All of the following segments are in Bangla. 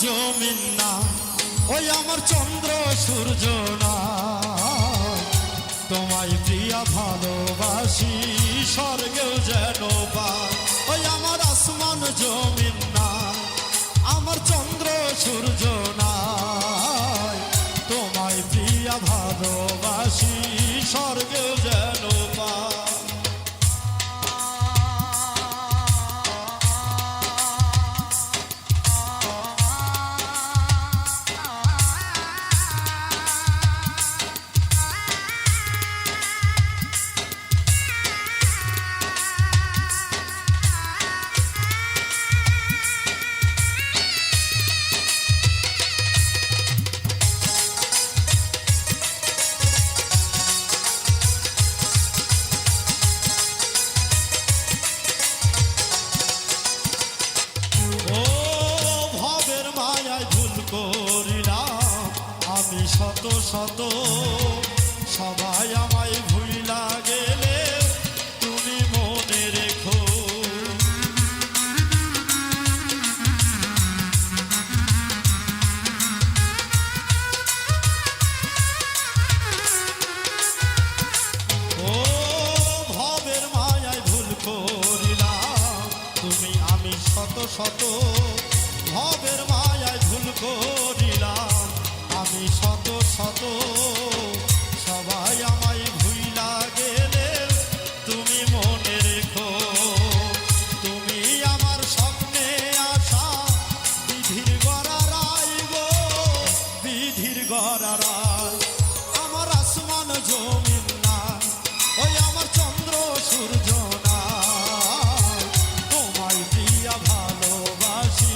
জমিন না, ওই আমার চন্দ্র সূর্য না, তোমায় প্রিয়া ভালোবাসি স্বর্গেও যেন পাই। ওই আমার আসমান জমিন না, আমার চন্দ্র সূর্য না, তোমায় প্রিয়া ভালোবাসি স্বর্গেও যেন পাই। আমি শত শত সবাই আমায় ভুইলা গেলে তুমি মনে রেখো। ও ভবের মায়ায় ভুল করিলাম তুমি, আমি শত শত ভবের মায়ায় ভুল করিলাম আমি শত শত সবাই আমায় ভুইলা গেলে তুমি মনে রেখো। তুমি আমার স্বপ্নে আসা বিধির গড়া রায় গো, বিধির গড়া রায়। আমার আসমান জমিন না, ওই আমার চন্দ্র সূর্য না, তোমায় প্রিয়া ভালোবাসি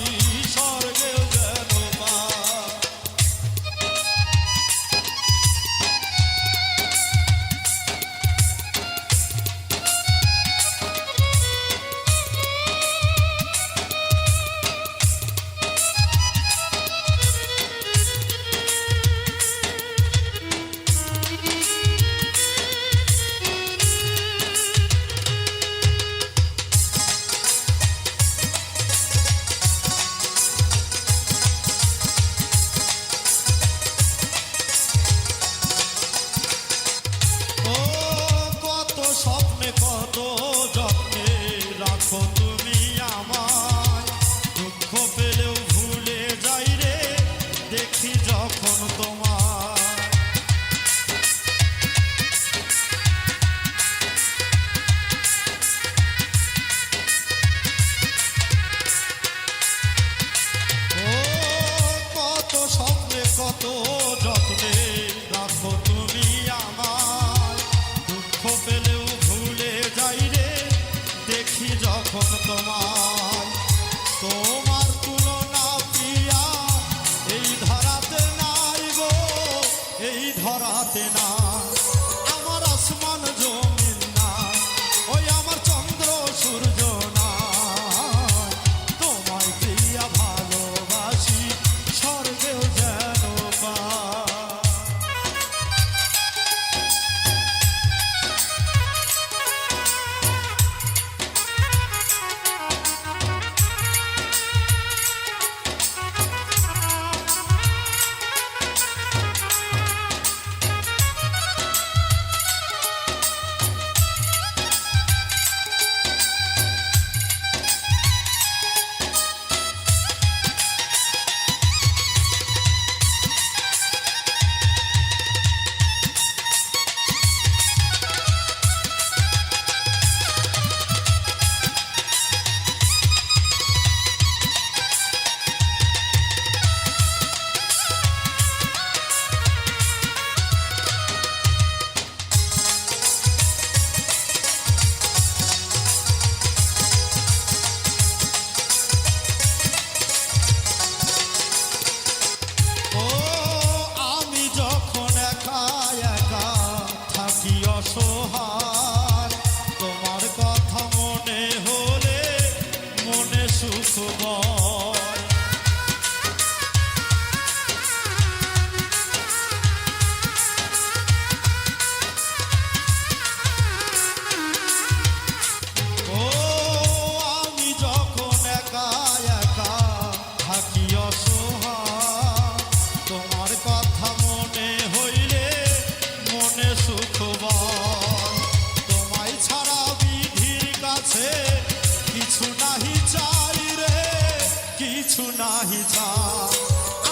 চাঁদ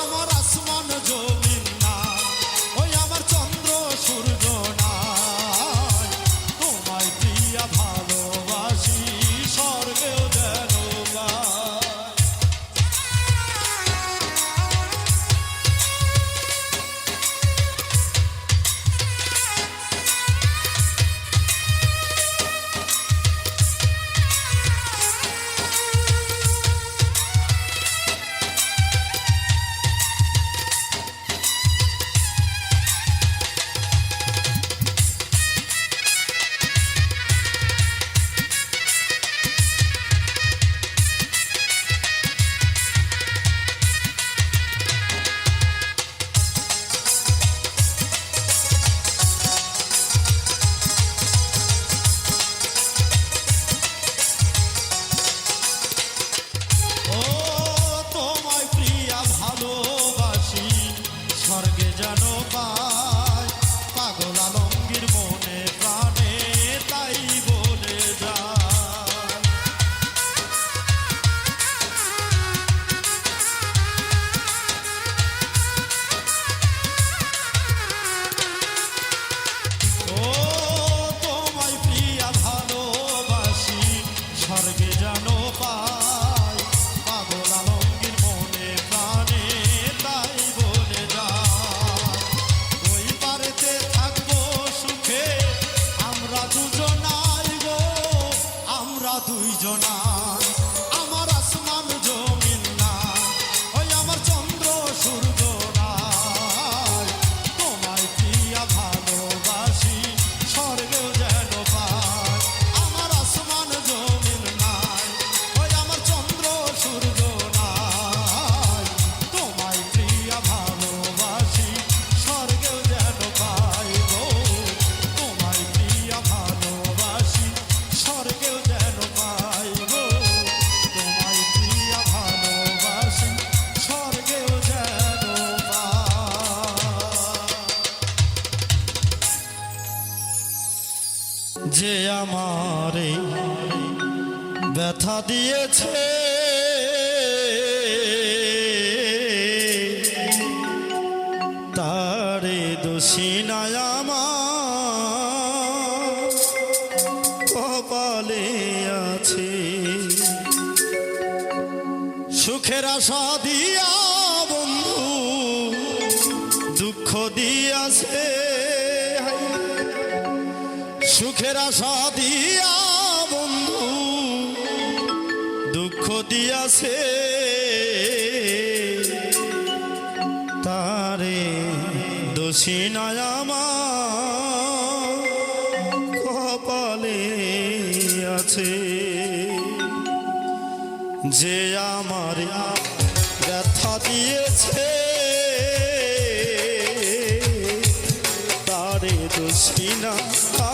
আমার আসমান জমিন না ওই আমার চন্দ্র সূর্য নাই তোমায় প্রিয়া ভালোবাসি স্বর্গেও যেন পাই। ও তোমায় প্রিয়া ভালোবাসি স্বর্গে যেন পাই পাগল আলমগীর মনে প্রাণে তাই বলে যায়। ও তোমায় প্রিয়া ভালোবাসি স্বর্গে যেন পাই পাগল আলমগীর মনে প্রাণে তাই বলে যায়। ওই পারেতে থাকবো সুখে আমরা দুজনাই গো আমরা দুইজনাই আমার আসমান জমিন নাই ওই আমার চন্দ্র সূর্য নাই তোমায় প্রিয়া ভালোবাসি স্বর্গেও যেন পাই আমার আসমান জমিন নাই ওই আমার চন্দ্র সূর্য নাই তোমায় প্রিয়া ভালোবাসি স্বর্গেও যেন পাই গো তোমায় প্রিয়া ভালোবাসি স্বর্গেও যেন পাই গো তোমায় প্রিয়া ভালোবাসি স্বর্গেও যেন পাই। যে আমারে ব্যথা দিয়েছে তারে দোষী নাই আমার কপালে আছে সুখের আশা দিয়া বন্ধু দুঃখ দিয়াছে সুখের আশা দিয়া বন্ধু দুঃখ দিয়াছে তারে দোষী নাই আমার কপালে আছে যে আমার ব্যথা দিয়েছে তারে দোষী না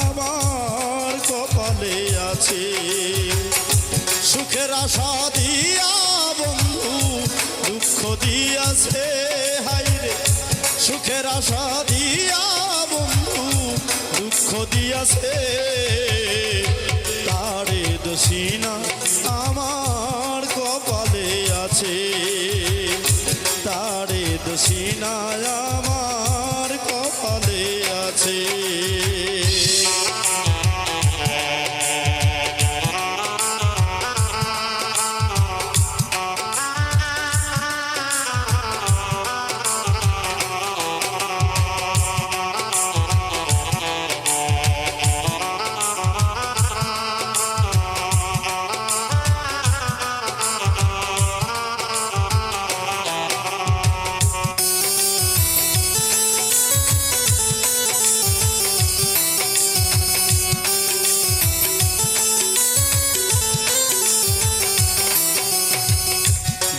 আমার কপালে আছে সুখের আশা দিয়া বন্ধু দুঃখ দিয়াছে হাইরে সুখের আশা দিয়া বন্ধু দুঃখ দিয়াছে তারে দোষী না আমার কপালে আছে তারে দোষী না আমার কপালে আছে।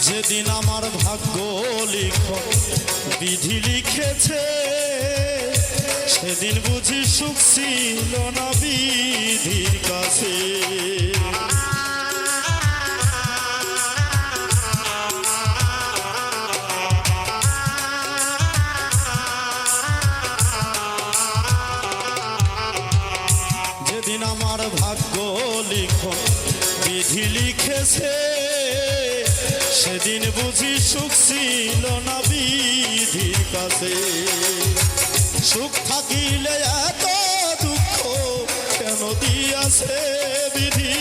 যেদিন আমার ভাগ্য লিখন বিধি লিখেছে সেদিন বুঝি সুখ ছিল না বিধির কাছে যেদিন আমার ভাগ্য লিখন বিধি লিখেছে সেদিন বুঝি সুখ ছিল না বিধির কাছে। সুখ থাকিলে এত দুঃখ কেন দিয়াছে বিধি।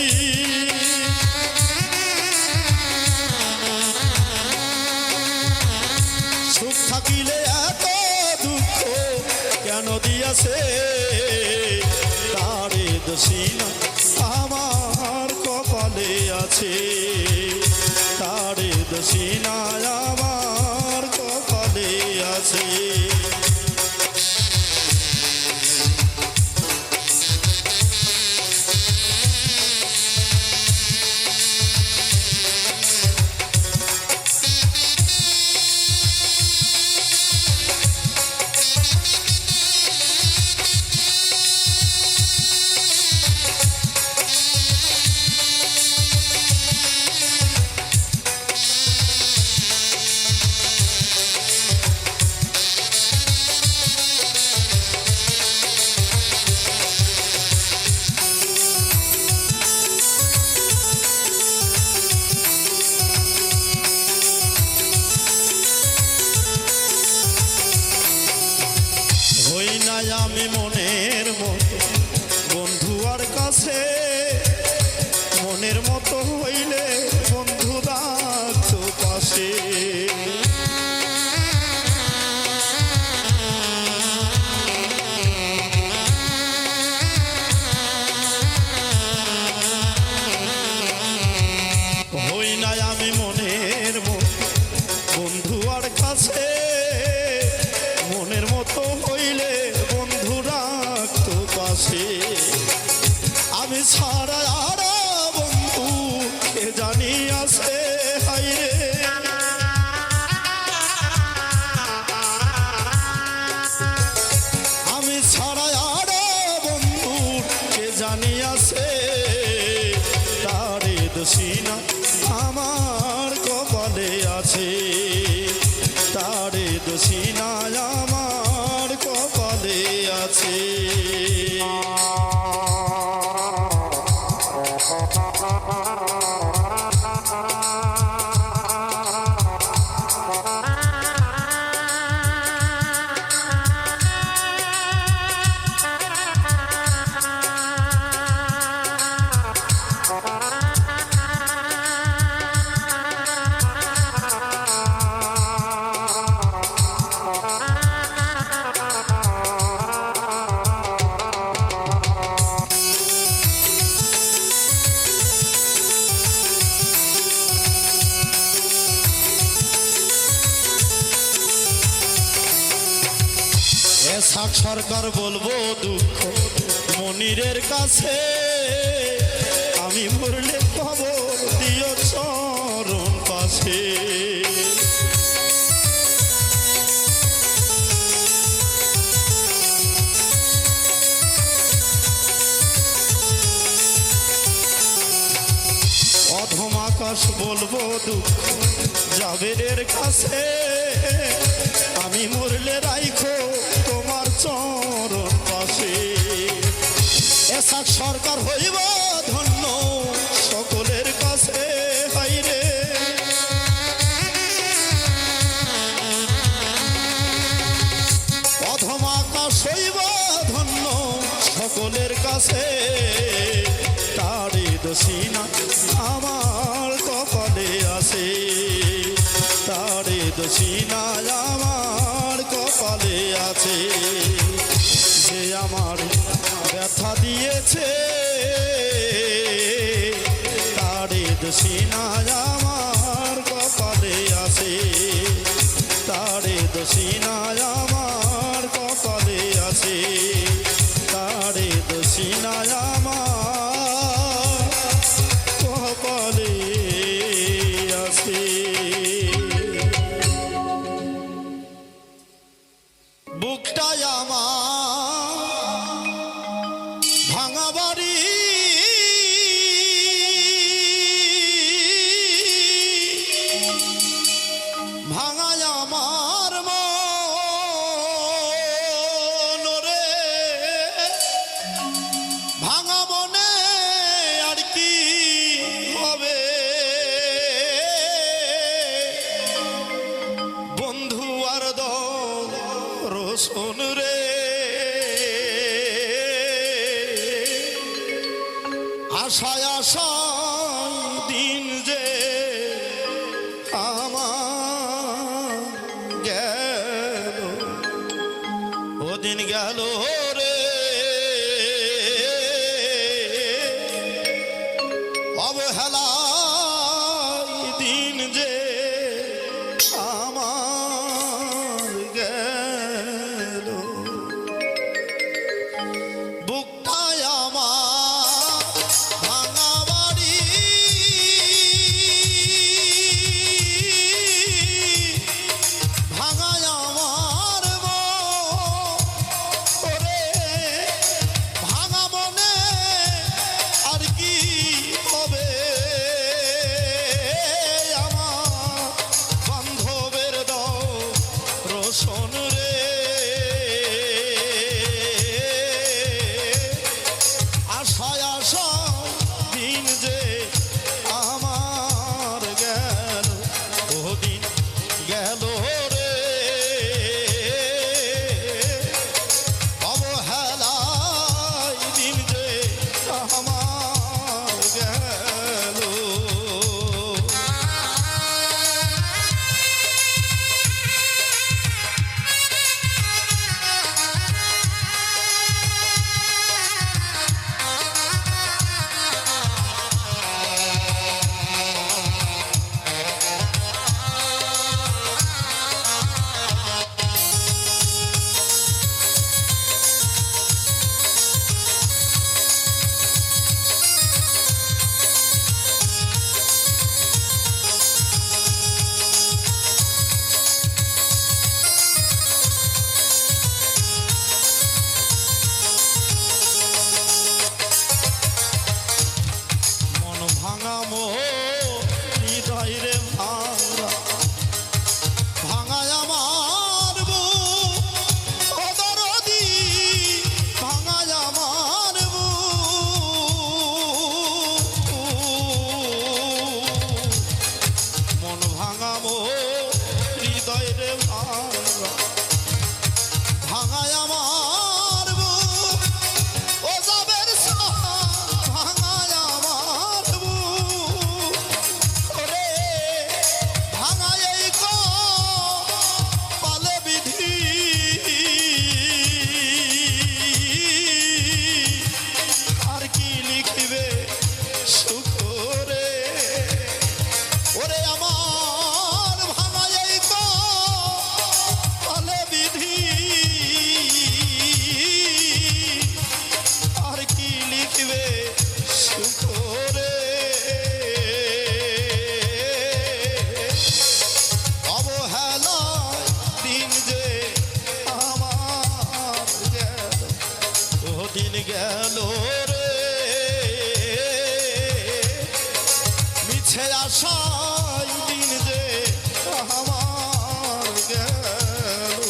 সুখ থাকিলে এত দুঃখ কেন দিয়াছে, তারে দোষী না আমার কপালে আছে। তারে দোষী না আমার কপালে আছে। হই নাই আমি মনের মতো বন্ধু আর কাছে। মনের মতো হইলে বন্ধু রাখতো পাশে। হই নাই আমি মনের মতো বন্ধু আর কাছে। মনের মতো হইলে বন্ধু রাখতো পাশে। আমি ছাড়া আর বন্ধু কে জানি আছে হাইরে। আমি ছাড়া আর বন্ধু কে জানি আছে, তারে দোষী না আমার কপালে আছে। তারে দোষী না আমার কপালে আছে। এসাক সরকার বলবো দুঃখ মনিরের কাছে। আমি মরলে খবর দিও চরণ পাশে। অধম আকাশ বলবো দুঃখ জাবেরের কাছে। আমি মরলে রাইখো তোমার চরণ পাশে। এসাক সরকার হইব ধন্য সকলের কাছে হাইরে। অধম আকাশ হইব ধন্য সকলের কাছে। তারে দোষী না আমার কপালে আছে। তারে দোষী না আমার কপালে আছে। যে আমার ব্যথা দিয়েছে, তারে দোষী না আমার কপালে আছে। তারে দোষী না আমার কপালে আছে। তারে দোষী না আমার কপালে আছে। বুকটাই আমার ভাঙা বাড়ি। ভাঙায় আমার মন রে। ভাঙা আশায় আশায় দিন যে আমার গেল, ওদিন গেল রে অবহেলায় দিন যে আমার গেল। বুকটায় আমার ভাঙা বাড়ি, ভাঙায় আমার ওরে ভাঙা মনে আর কি হবে আমার বান্ধবের দাও রোশন রে। আশায় আশায় দিন যে আমার গেল, ওদিন গেল রে অবহেলায় দিন যে আমার গেল। মন ভাঙা হৃদয় রে ভাঙা, ভাঙায় আমার বুক ও দরদি, ভাঙায় আমার বুক। মন ভাঙা হৃদয় রে ভাঙা, ভাঙায় আমার বুক ও যাবের ভাঙায় আমার বুক। ওরে ভাঙায় এই পালে বিধি, আর কি লিখিবে সুখ রে। ওরে আমার ভাঙায় এই পালে বিধি, আর কি লিখবে সুখ রে। অবহেলায় দিন যে আমার গেল, ওদিন গেল রে মিছে আশায় দিন যে আমার গেল।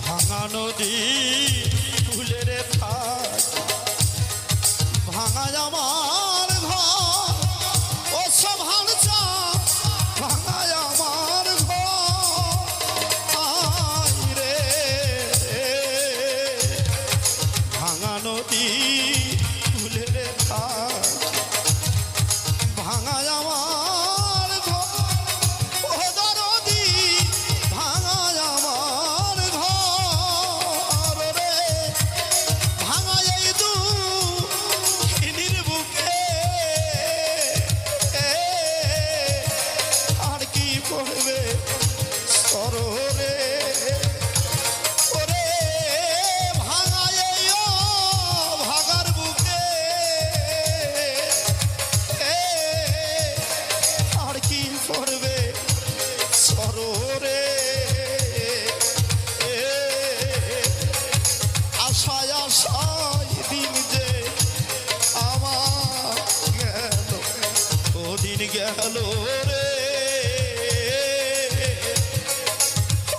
ভাঙা নদী ফুলের থাক, ভাঙায় আমার ঘর ও সভার চাপ, ভাঙায় আমার ঘর। আয় রে ভাঙা নদী ফুলের থাক, ভাঙায় আমার ঘর ও দরদি, ভাঙায় আমার ঘর। আশায় আশায় দিন যে আমার গেল, ও দিন গেল রে,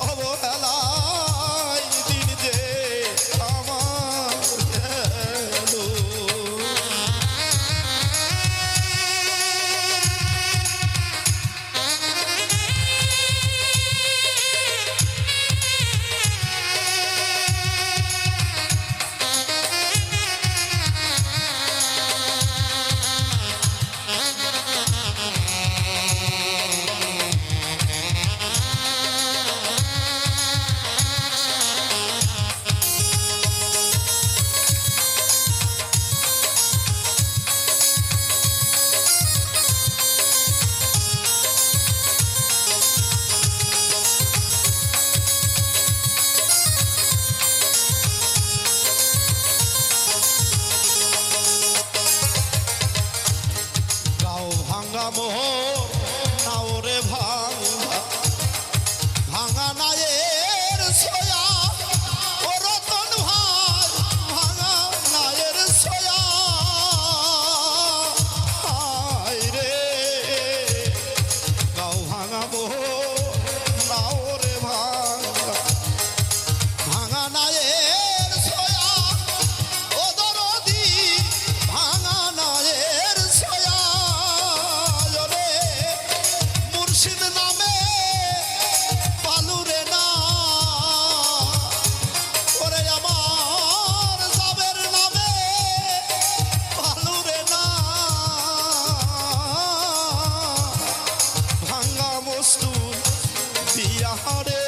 অবহেলায় দিন যে আমার গেল। ভাঙা মোহ নাও রে ভাঙা, ভাঙা নায়ের সোয়া, ও রতন ভাই ভাঙা নায়ের সোয়া, হায় রে গাও ভাঙা মোহ নাও রে ভাঙা, ভাঙা নায়ের সোয়া, ও দরদি ভাঙা নায়ের সোয়া, মুর্শিদ নামে পালুরে না, ওরে আমার জাবের নামে পালুরে না, ভাঙ্গা মস্তু বিয়ারে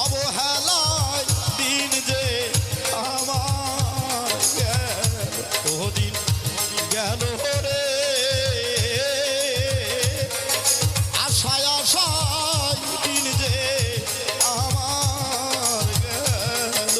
অবহেলায় দিন যে আমার গেল, ও দিন গেল রে, আশায় আশায় দিন যে আমার গেল।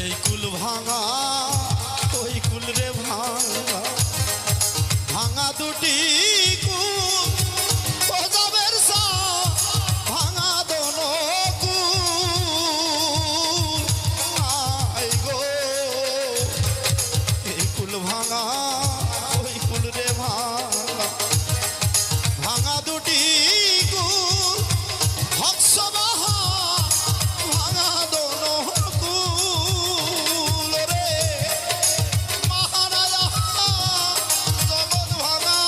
এই কুল ভাঙা ওই কুল রে ভাঙা, ভাঙা দুটি কুল ও যাবের সা, ভাঙা দোনো কুল, আই গো এই কুল ভাঙা ওই কুল রে ভাঙা, ভাঙা দুটি কুল হংস বাহা, ভাঙা দোনো কুল রে, মহারাজা জগৎ ভাঙা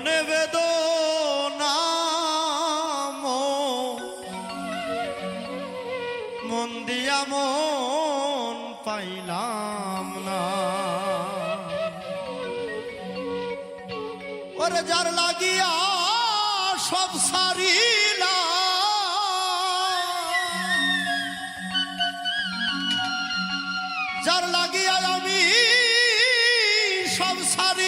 মনে বেদনা মন দিয়া মন পাইলাম না। ওরে যার লাগিয়া সব সারিলাম, যার লাগিয়া আমি সব সারিলাম,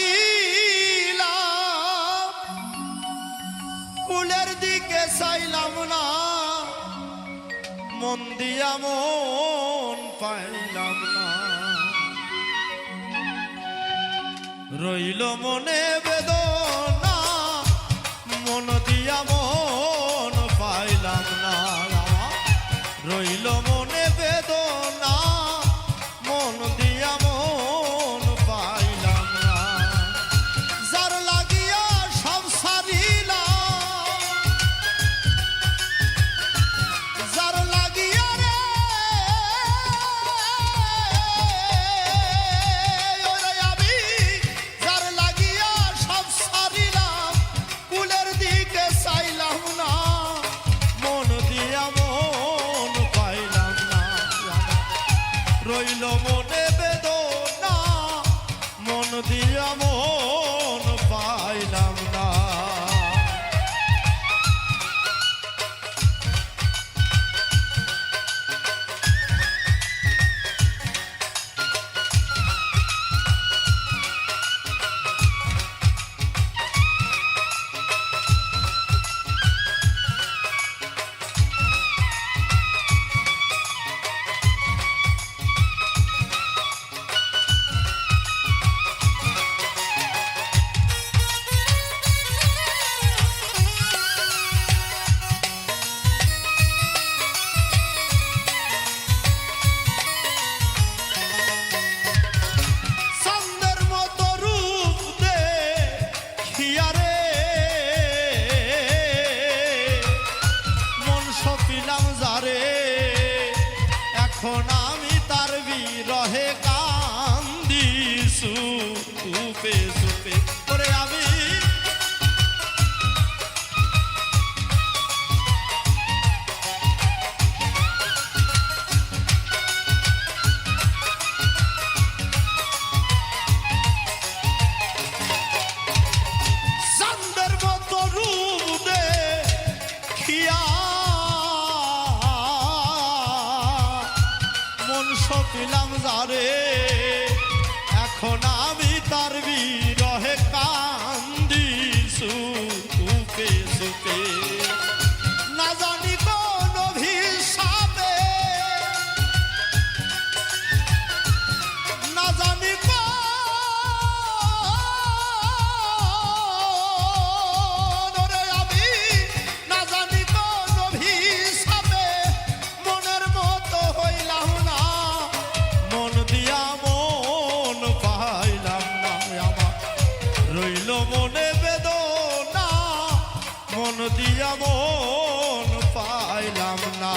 কুলের দিকে চাইলাম না, মন দিয়া মন পাইলাম না। রইল মনে বেদনা মন দিয়া মন পাইলাম না। রইল মনে বেদনা মন দিয়া মন পাইলাম না। যার লাগিয়া সব সারিলাম, যার লাগিয়া রে ওরে আমি, যার লাগিয়া সব সারিলাম, কুলের দিকে চাইলাম না, মন দিয়া মন পাইলাম না। রইল মনে বেদনা মন দিয়া মন পাইলাম না। এখন আমি তার বিরহে কান্দি সুপে সুপে করে আমি। চাঁদের মতো রূপ দেখিয়া মন সপিলাম যারে, এখন আমি তার বিরহে কান্দি সুপে সুপে। না জানি কোন অভিশাপে, না জানি রে আমি, না জানি কোন অভিশাপে মনের মতো হইলাম না, মন দিয়া মন পাইলাম না। আমার রইল মনে বেদনা মন দিয়া মন পাইলাম না।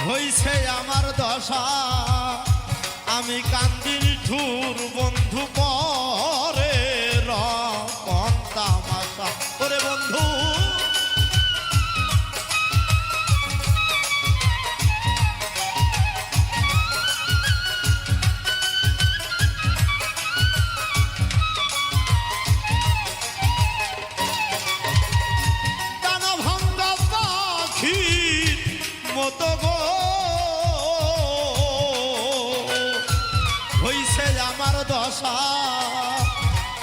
হইছে আমার দশা, আমি কান্দির ঠুর বন্ধু পরে রকম তামাশা করে বন্ধু। দানা ভাঙ্গা পাখির মতো গো হইছে আমার দশা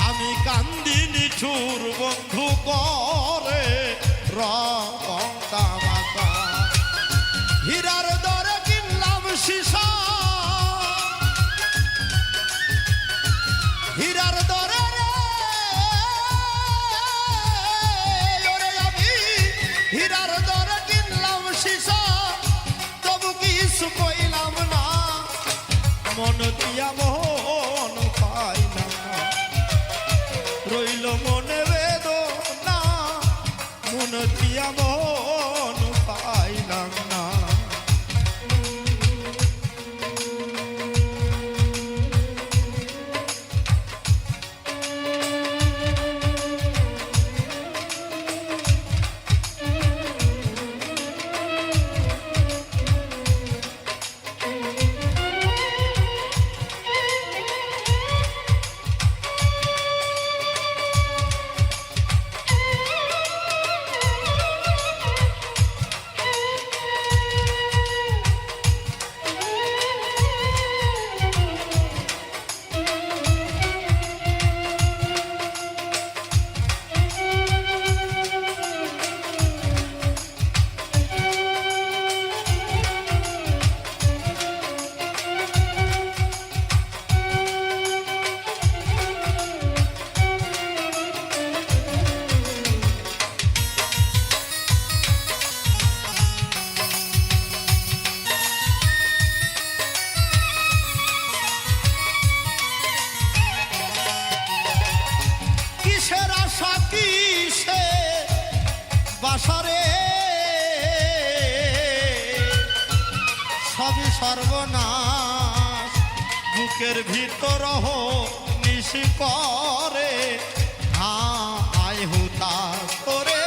আমি কান্দি নিঠুর বন্ধু করে রং তামাশা হীরার দরে কিনলাম সীসা হীরার দরে রে আমি হীরার দরে কিনলাম সীসা তবু কিছু কইলাম না মন দিয়া মন পাইলাম না রইল মনে বেদনা মন দিয়া মন পাইলাম না বাসারে সবই সর্বনাশ বুকের ভিতর নিশি করে আয় হুতাশ করে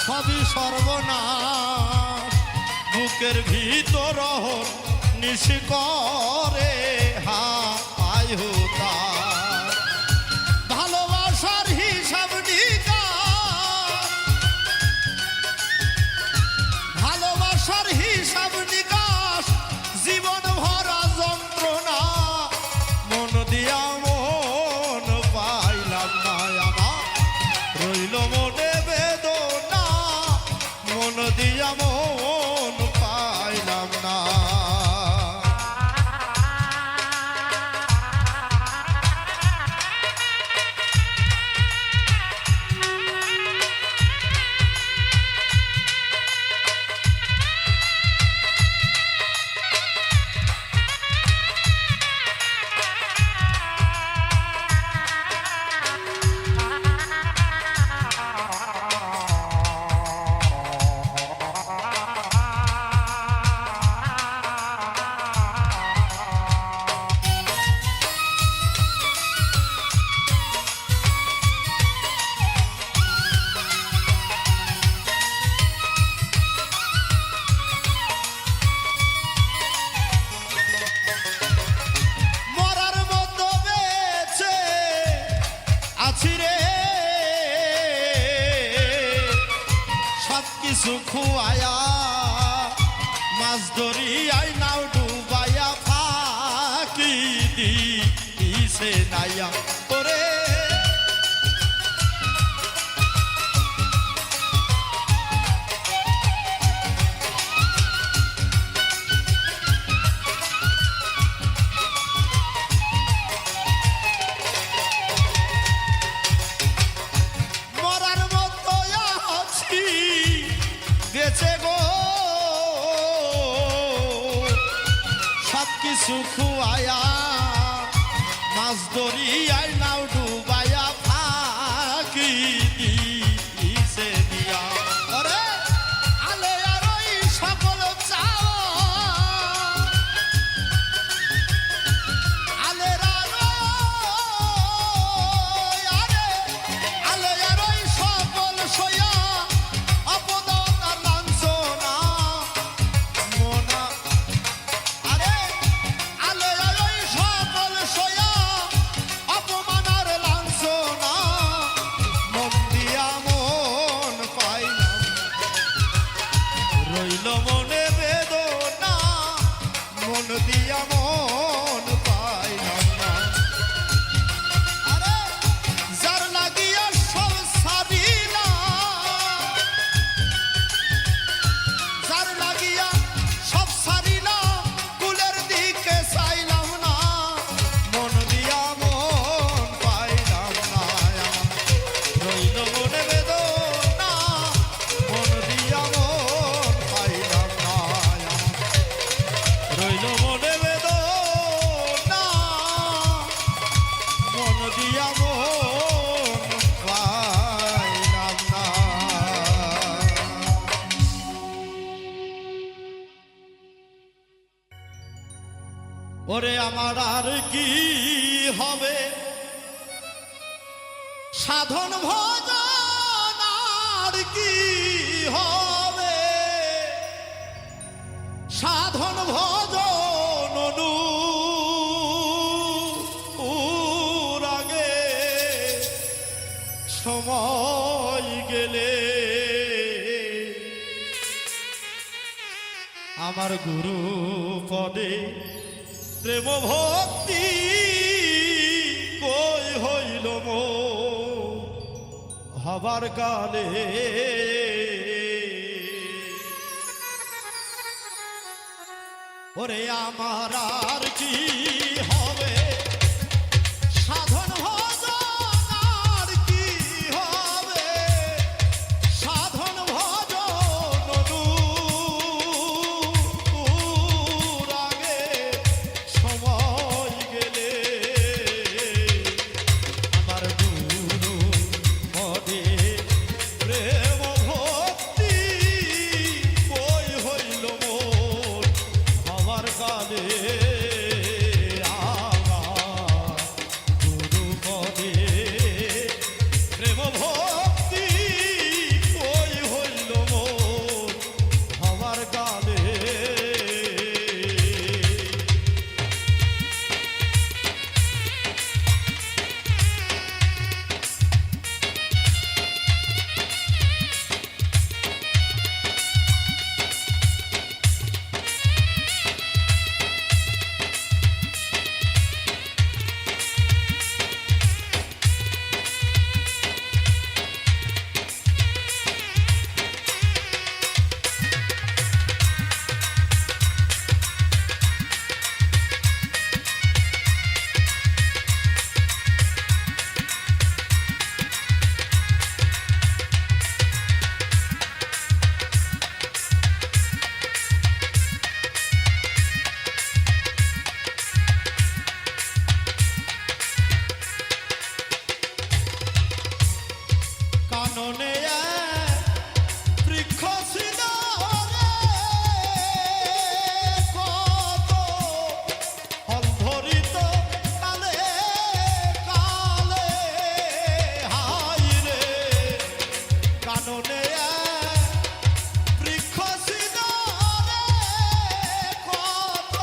সবই সর্বনাশ বুকের ভিতর নিশি করে হায় হুতাশ ভালোবাসার হিসাব নিকাশ ভালোবাসার হিসাব নিকাশ জীবন ভরা যন্ত্রণা মন দিয়া মন পাইলাম না আমার রইল মনে বেদনা মন দিয়া মন পাইলাম না খুয়ায়া মাছ ধরিয়াই নাও ডুবাইয়া ফাঁকি দিছে নাইয়া করে বেঁচে গো সব কিছু খুয়ায়া মাছ ধরিয়াই নাও ডুবাইয়া ফাঁকি দিছে দিয়া ওরে আলে আর ওই সকল চাও আলে আলে আর ওই সকল সয়া ওরে আমার আর কি হবে সাধন ভজন আর কি হবে সাধন ভজন অনুরাগে সময় গেলে আমার গুরু পদে প্রেম ভক্তি কই হইল মো হবার কালে ওরে আমার আর কি হবে সাধন ভজন আর কি হবে সাধন ভজন অনুরাগে সময় গেলে আমার গুরু পদে প্রেম ভক্তি কই হইল মোর হবার কালে আমার গুরু পদে প্রেম ভক্তি কই হইল মোর হবার কালে কাননে বৃক্ষ ছিল কত ফল ধরিত কালে কালে হাই রে কাননে বৃক্ষ ছিল কত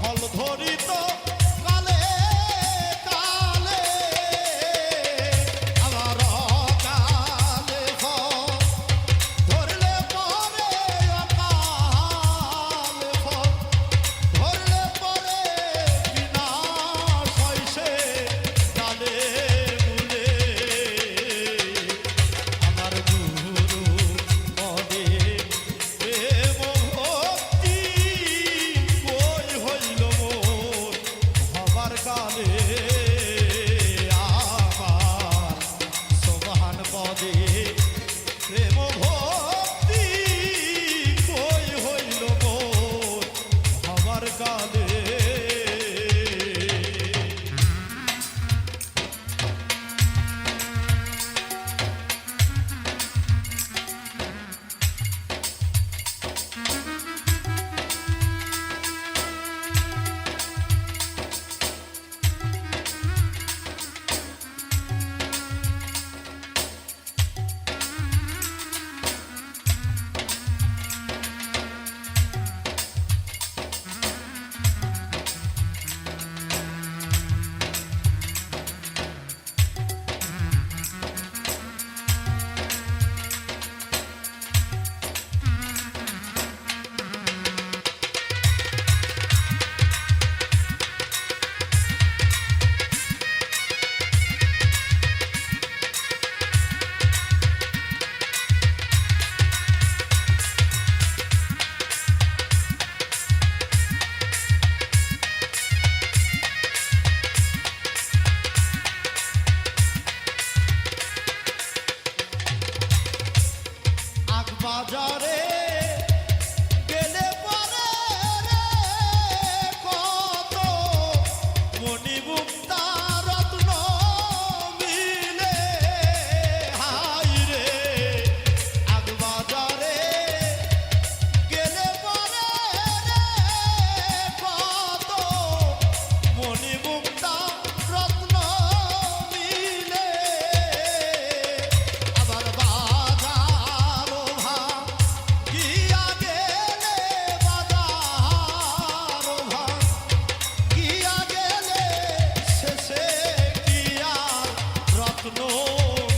ফল ধরিত কালে কালে আমার কালে ফল ধরলে পরে অকালে ফল ধরলে পরে বিনাশ হয় সে কালে মূলে আমার গুরু পদে প্রেম ভক্তি কই হইল মোর হবার কালে আমার সোহান পদে প্রেম ভক্তি কই হইল মোর হবার কালে বাজারে গেলে পরে রে কত মণিমুক্তা রত্ন মিলে হাই রে আগ বাজারে গেলে পরে রে কত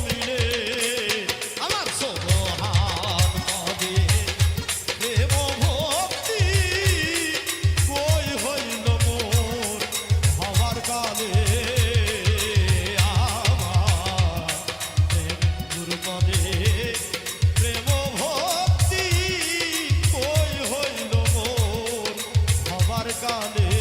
মিলে আমার সোহান হবে প্রেম ভক্তি কই হইল মোর হওয়ার কালে আমার প্রেম গুরুপদে প্রেম ভক্তি কই হইল মোর হওয়ার কালে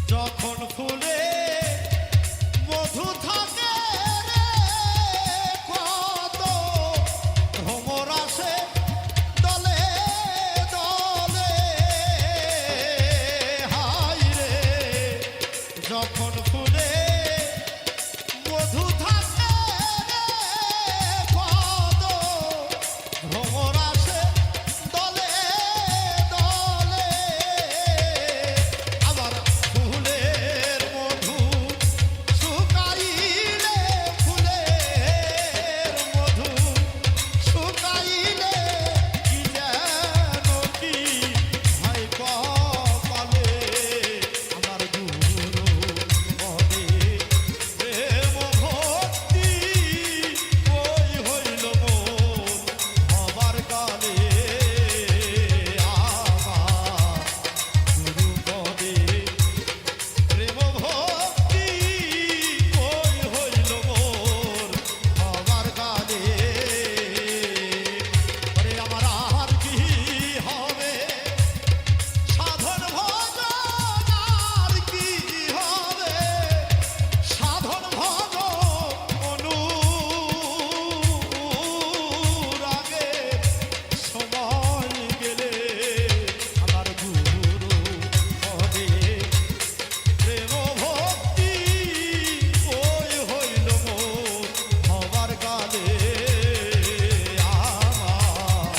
যখন ফুলে মধু থাকে রে কত ভ্রমর আসে দলে দলে হাই রে যখন ফুলে মধু থাকে রে কত ভ্রমর আসে দলে দলে আবার ফুলের মধু শুকাইলে ফুলের মধু শুকাইলে কি যেন কি হয় কপালে আমার গুরু পদে প্রেম ভক্তি ওই হইল মোর হবার কালে আমার গুরু পদে প্রেম ভক্তি কই হইল মোর হবার কালে ওরে আমার আর কি হবে সাধন ভজন আর কি হবে সাধন ভজন অনুরাগে সময় গেলে আমার গুরু পদে প্রেম ভক্তি ওই হইল মোর হবার কালে আমার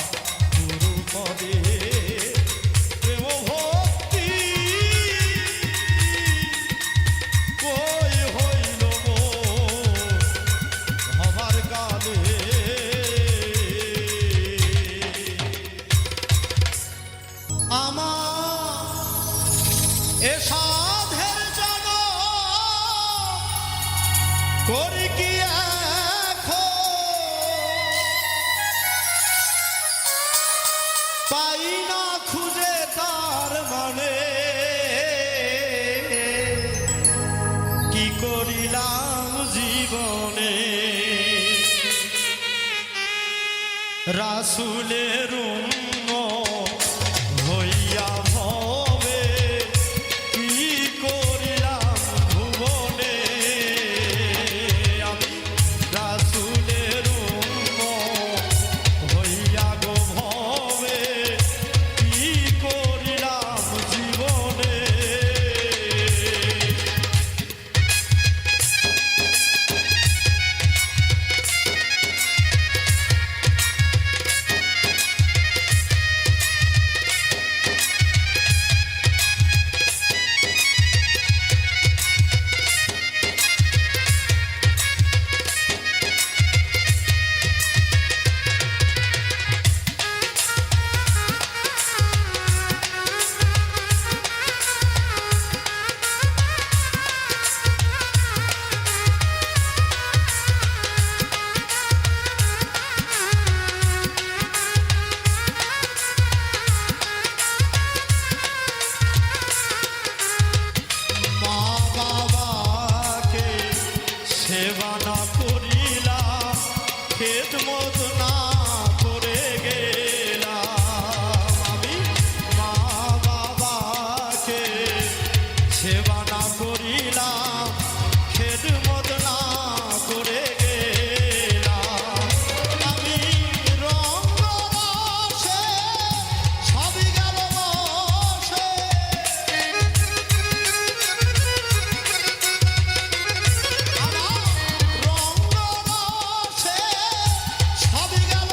গুরু পদে প্রেম ভক্তি ওই হইল মোর হবার কালে আমার এ সাধের জন করি কি এখন পাই না খুঁজে তার মানে কি করিলাম জীবনে রাসূলের উম্মত হইয়া ভবে কি করিলাম ভুবনে আমি রাসূলের উম্মত হইয়া গো ভবে কি করিলাম জীবনে খেদমত না করে গেলাম আমি মা বাবাকে সেবা না করিলাম খেদমত না করে গেলাম আমি রঙ্গরসে সবই গেল বসে আমার রঙ্গরসে সবই গেল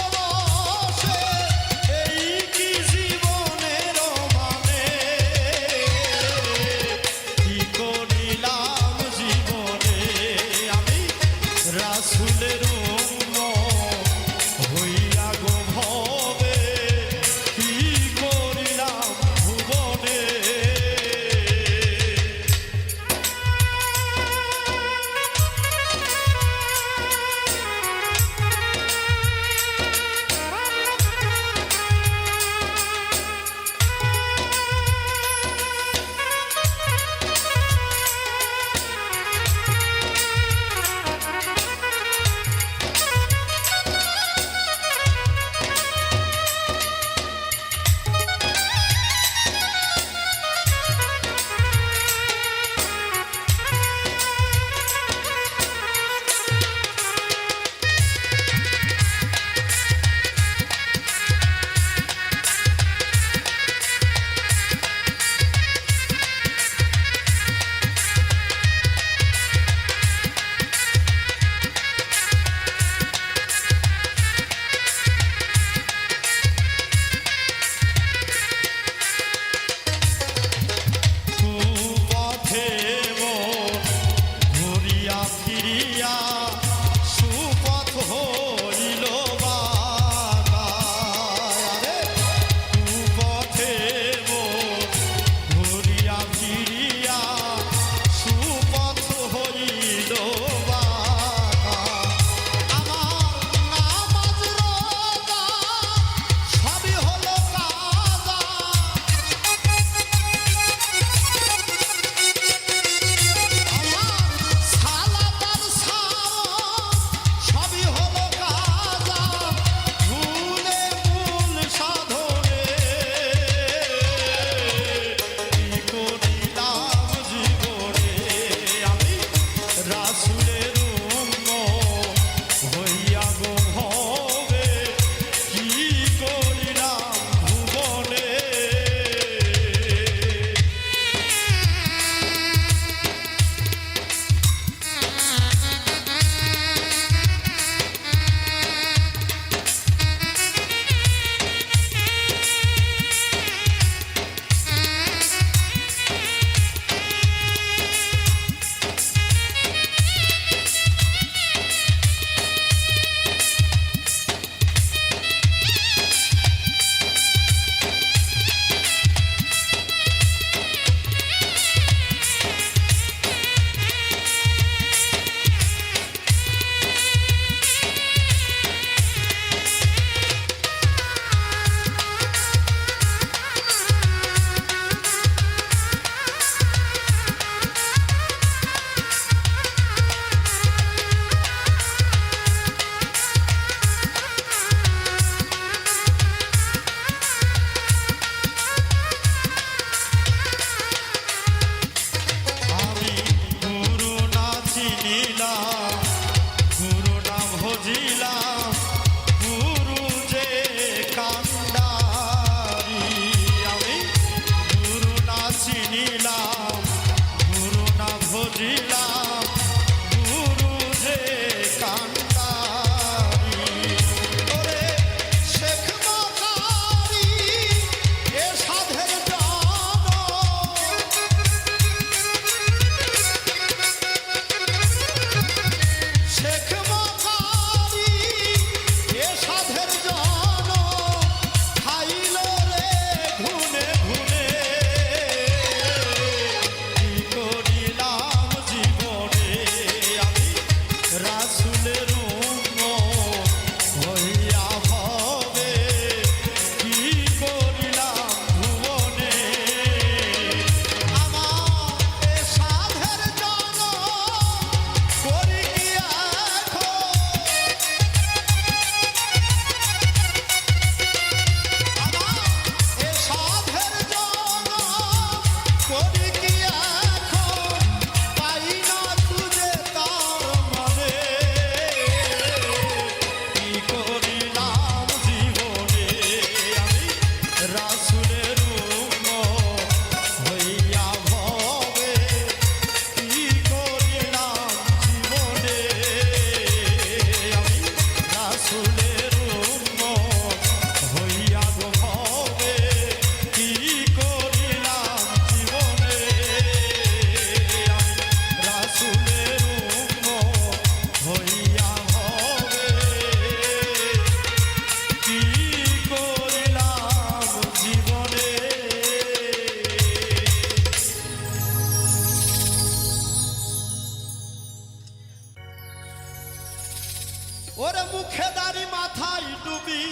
দাড়ি মাথায় টুপি,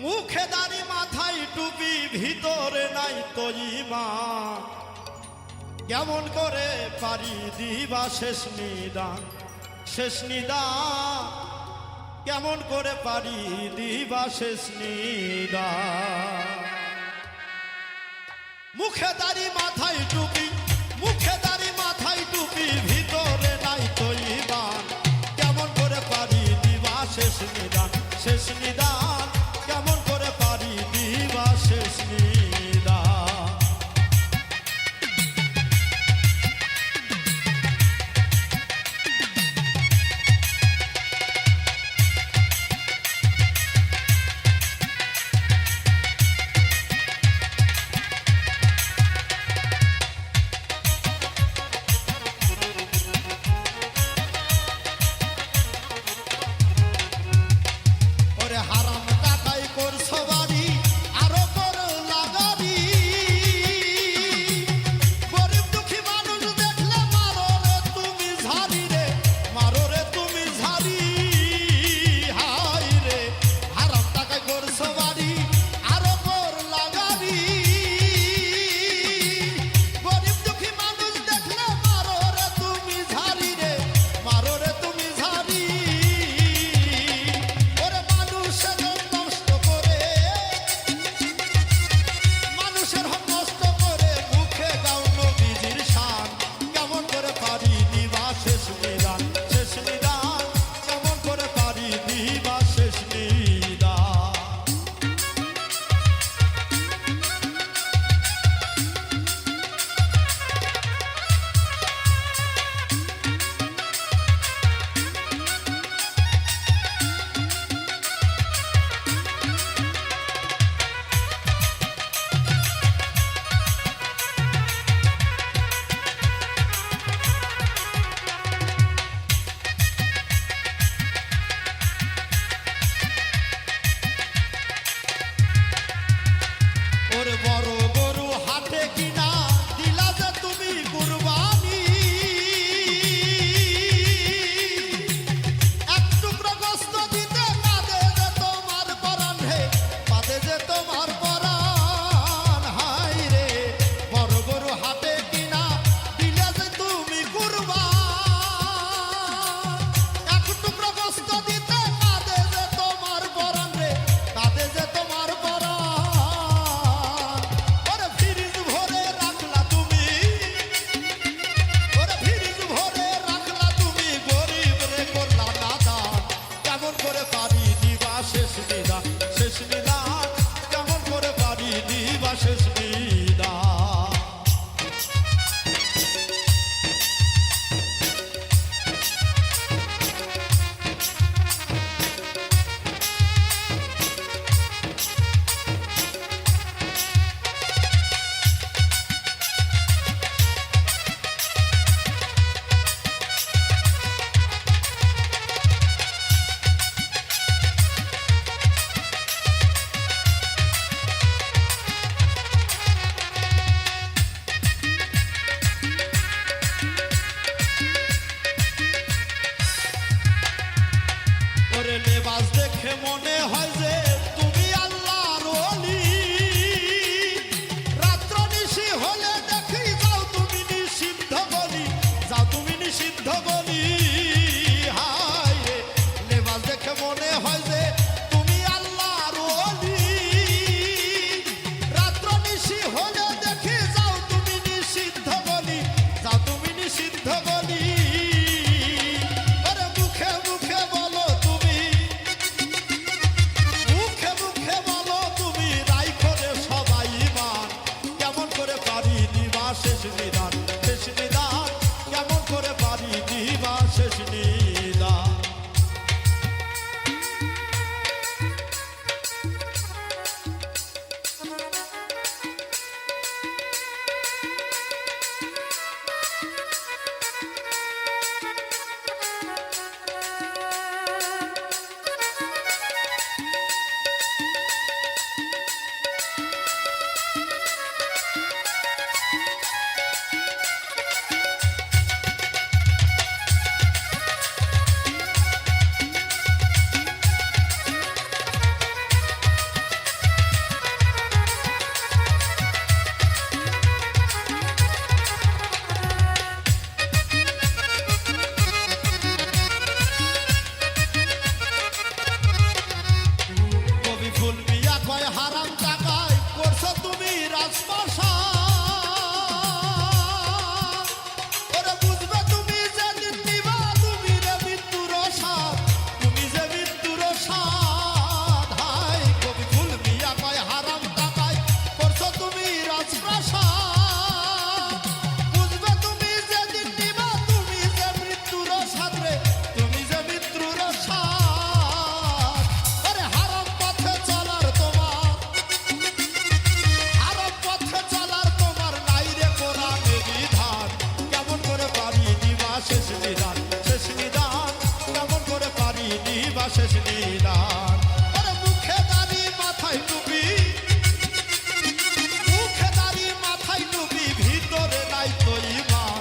মুখে দাড়ি মাথায় টুপি, ভিতরে নাই তো ঈমান। কেমন করে পারি দিবা শেষ নিদান, শেষ নিদান, কেমন করে পারি দিবা শেষ নিদান। মুখে দাড়ি মাথায় টুপি, মুখে দাড়ি মাথায় টুপি, ভিতরে নাই তো ঈমান। কেমন করে পারি দিবা শেষ নিদান, শেষ নিদান, কেমন করে পারি দিবা শেষ নিদান। হারাম টাকাই করছো বাড়ি, আরো করলা গাড়ি। গরিব দুঃখী মানুষ দেখলে মারো রে তুমি ঝাড়ি রে, মারো রে তুমি ঝাড়ি। হাই রে হারাম টাকাই করছো বাড়ি, আরো করলা গাড়ি। গরিব দুঃখী মানুষ দেখলে মারো রে তুমি ঝাড়ি রে, মারো রে তুমি ঝাড়ি। মানুষের হক নষ্ট করে মুখে গাও নবীজির শান। কেমন করে পারি দিবা শেষ নিদান, শেষ নিদান, কেমন করে পারি দিবা শেষ নিদান। ওরে বড় গরু হাটে কিনা দিলা যে তুমি কুরবানি। এক টুকরো গোশত দিতে কাঁদে যে তোমার পরাণ হে, কাঁদে যে তোমার পরাণ। হাই রে বড় গরু হাটে কিনা দিলা যে তুমি কুরবান। এক টুকরো গোশত দিতে কাঁদে যে তোমার পরাণ রে, কাঁদে যে তোমার পরাণ। শেষ নিদান, শেষ নিদান, কেমন করে পারি দিবা শেষ নিদান। লেবাস দেখে মনে হয় যে তুমি আল্লাহর ওলি। রাত্র নিশি হলে দেখি যাও তুমি নিষিদ্ধ বলি, যাও তুমি নিষিদ্ধ বলি। হাই রে লেবাস দেখে মনে হয় যে তুমি আল্লাহর ওলি। রাত্র নিশি হলে দেখি যাও তুমি নিষিদ্ধ বলি, যাও তুমি নিষিদ্ধ বলি। মুখে মুখে বলো তুমি নিদান। ওরে মুখে দাড়ি মাথায় টুপি, মুখে দাড়ি মাথায় টুপি, ভিতরে নাই তো ঈমান।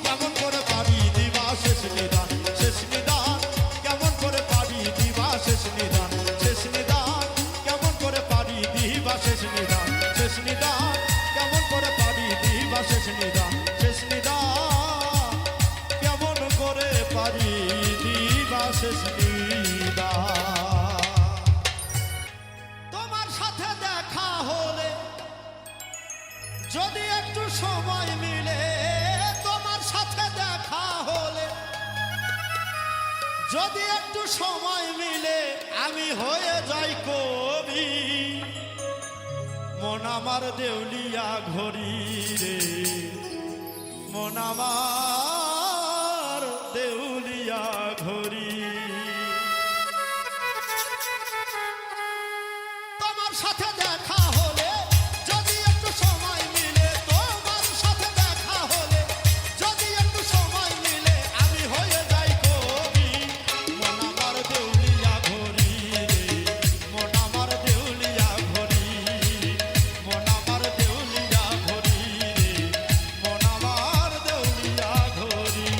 কেমন করে পারি দিবা শেষ নিদান, শেষ নিদান। কেমন করে পারি দিবা শেষ নিদান, শেষ নিদান। কেমন করে পারি দিবা শেষ নিদান, শেষ নিদান। কেমন করে পারি দিবা শেষ নিদান, শেষ নিদান। কেমন করে পারি দিবা শেষ নিদান। তোমার সাথে দেখা হলে যদি একটু সময় মিলে, তোমার সাথে দেখা হলে যদি একটু সময় মিলে, আমি হয়ে যাই কবি। মন আমার দেউলিয়া ঘড়ি রে, মন আমার দেউলিয়া ঘড়ি। তোমার সাথে দেখা হলে যদি একটু সময় মিলে, তোমার সাথে দেখা হলে যদি একটু সময় মিলে, আমি হয়ে যাই কবি। মন আমার দেউলিয়া ঘড়ি রে, মন আমার দেউলিয়া ঘড়ি, মন আমার দেউলিয়া ঘড়ি রে, মন আমার দেউলিয়া ঘড়ি।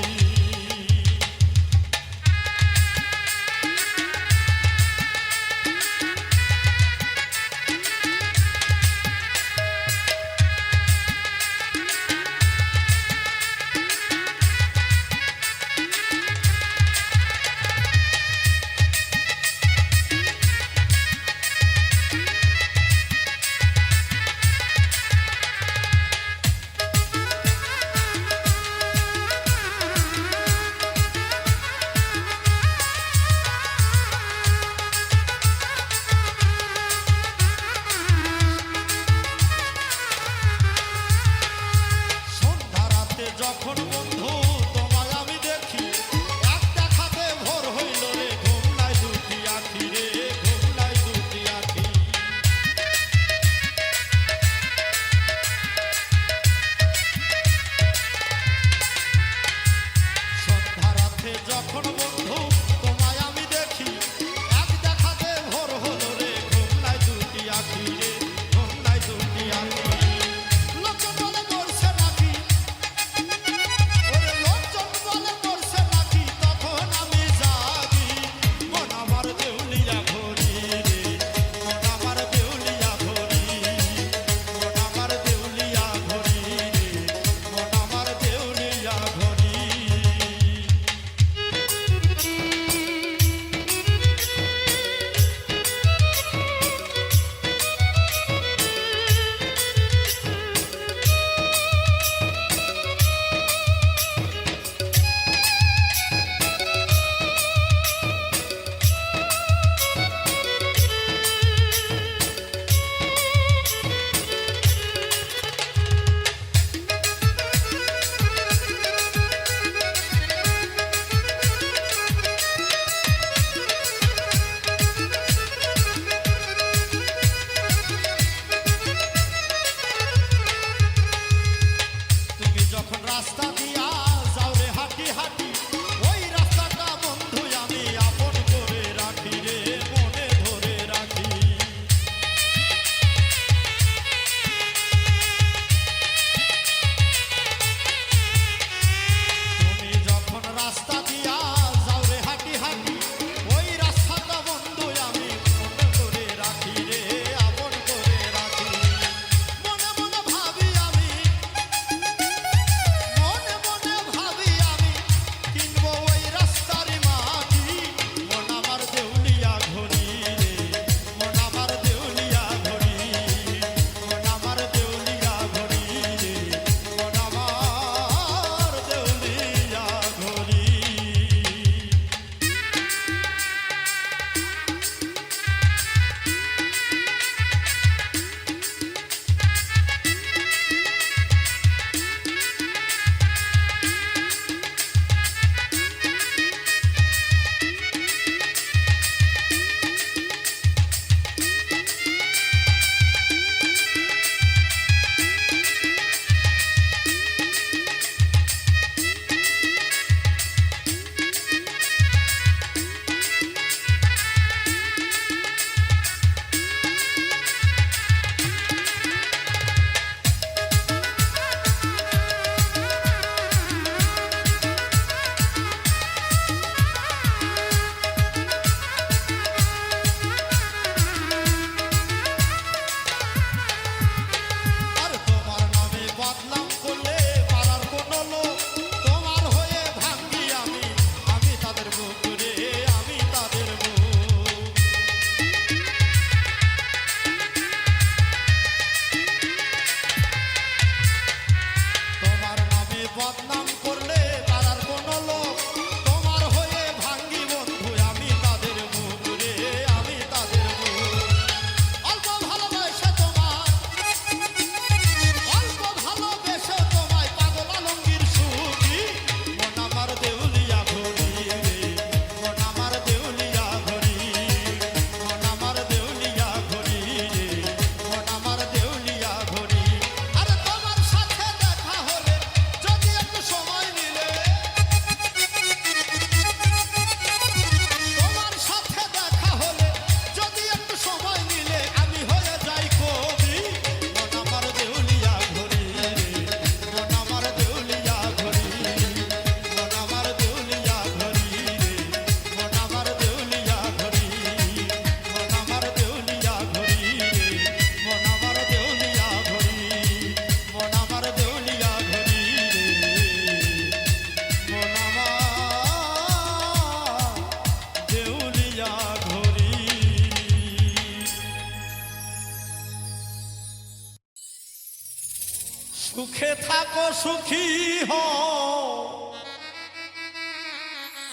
সুখে থাকো সুখী হও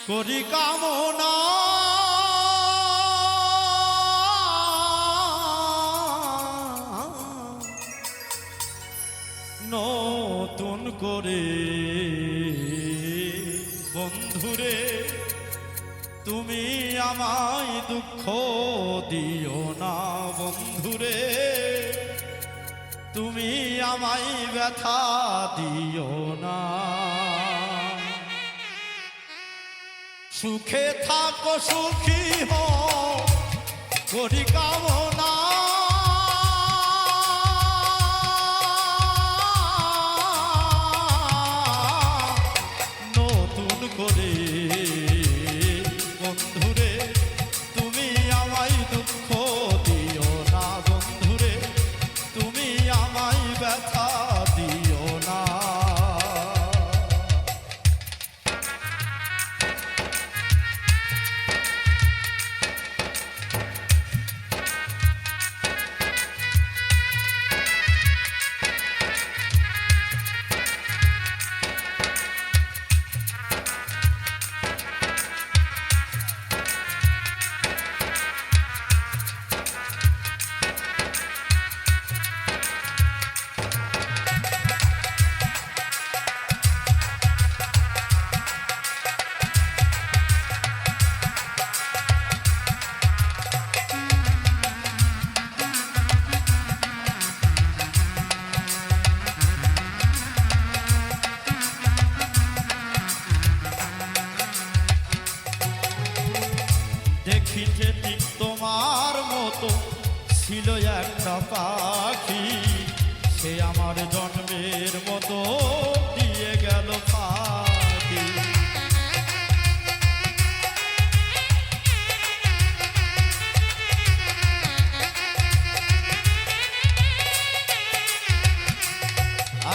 করি কামনা নতুন করে বন্ধুরে তুমি আমায় দুঃখ দিও না বন্ধুরে তুমি আমায় ব্যথা দিও না সুখে থাকো সুখী হও করি কামনা নতুন করে বন্ধুরে তুমি আমায় দুঃখ দিও না বন্ধুরে তুমি আমায় ব্যথা দিও না দেখিতে ঠিক তোমার মতো ছিল একটা পাখি সে আমার জন্মের মতো দিয়ে গেল ফাঁকি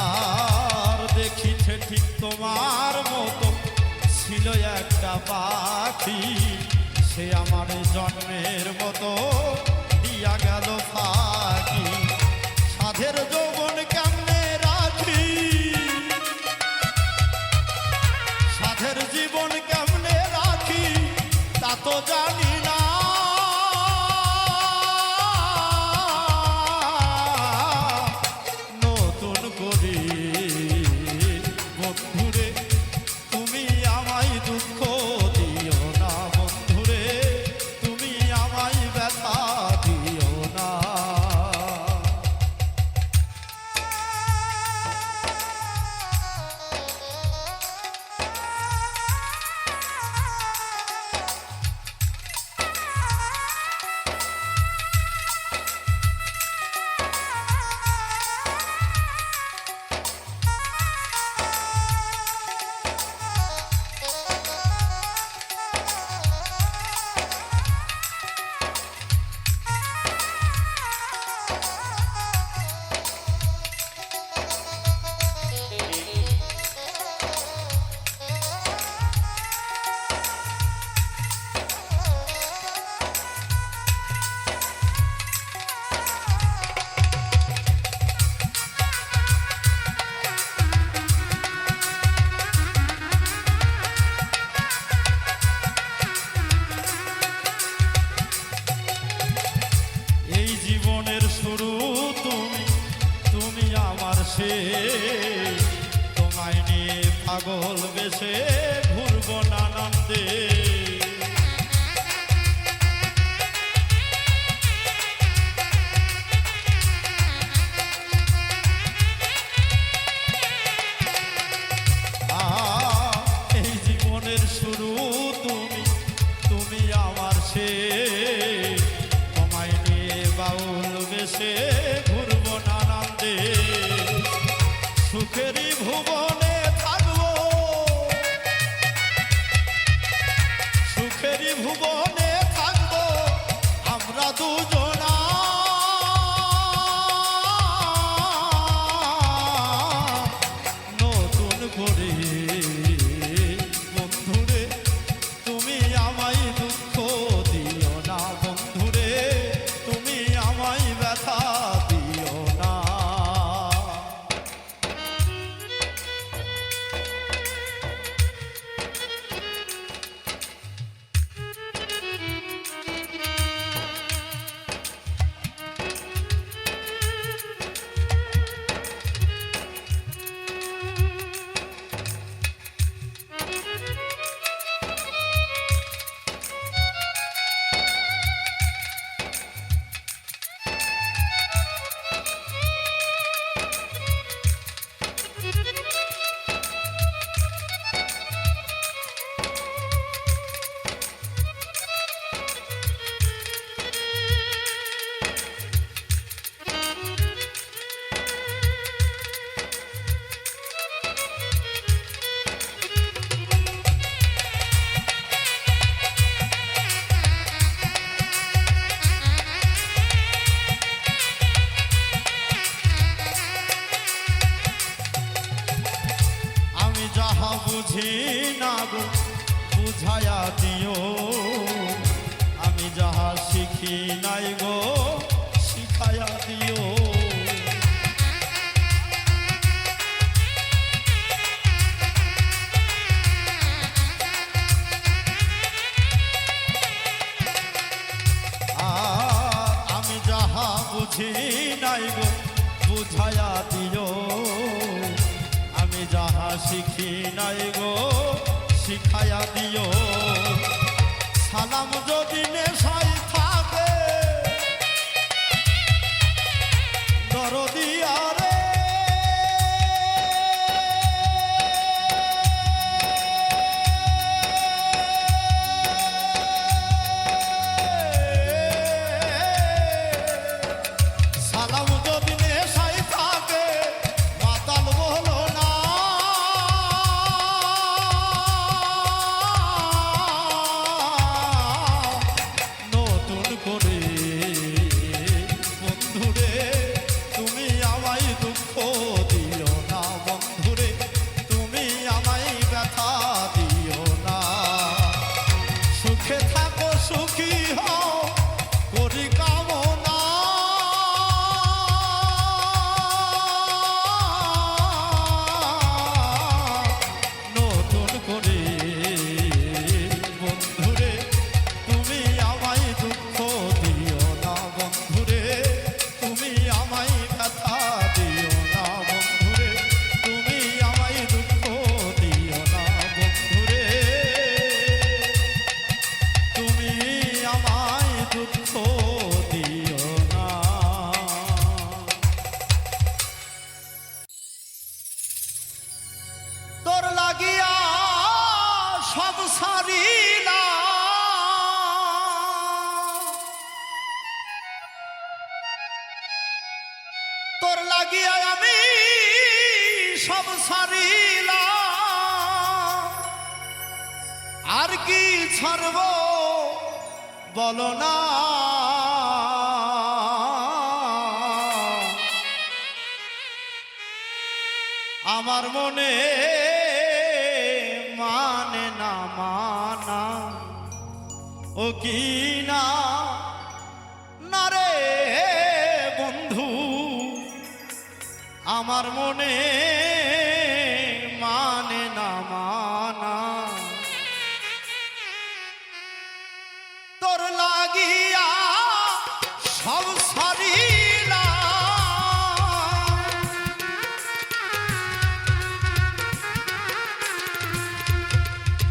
আর দেখিতে ঠিক তোমার মতো ছিল একটা পাখি সে আমার জন্মের মতো দিয়া গেল ফাঁকি সাধের যৌবন কেমনে রাখি সাধের জীবন কেমনে রাখি তা তো জানি না নতুন করে বন্ধুরে তুমি আমায় দুঃখ দিও না বন্ধুরে তুমি আমায় ব্যথা দিও না এই জীবনের শুরু তুমি তুমি আমার শেষ তোমায় নিয়ে পাগল বেশে ঘুরবো নানান্দে এই জীবনের শুরু তুমি তুমি আমার শেষ তোমায় নিয়ে বাউল বেশে ঘুরবো নানান্দে সুখেরই ভুবনে থাকবো সুখেরই ভুবনে থাকবো আমরা দুজনা নতুন করে বন্ধুরে তুমি আমায় দুঃখ দিও না বন্ধুরে তুমি আমায় ব্যথা দিও না বুঝি না গো বুঝায়া দিও, আমি যাহা শিখি নাই গো শিখায়া দিও। আমি যাহা বুঝি নাই গো বুঝায়া দিও, আমি যাহা শিখি নাই গো শিখায়া দিও। সালাম যদি নেশায় থাকে দরদিয়া রে, সালাম যদি নেশায় থাকে মাতাল বলো না, নতুন করে বন্ধুরে তুমি আমায় দুঃখ দিও না, বন্ধুরে তুমি আমায় ব্যথা দিও না। সুখে থাকো সুখী হও করি কামনা, নতুন করে বন্ধুরে তুমি আমায় দুঃখ দিও না, বন্ধুরে তুমি আমায় ব্যথা দিও না, বন্ধুরে তুমি আমায় দুঃখ দিও না, বন্ধুরে তুমি আমায় দুঃখ দিও না। তোর লাগিয়া সব সারিলা, তোর লাগিয়া আমি সব সারিলা, আর কি ছাড়ব বলো না। আমার মনে মানে না মানা, ও কি না না রে বন্ধু, আমার মনে মানে না মানা। তোর লাগিয়া সব সারিলা,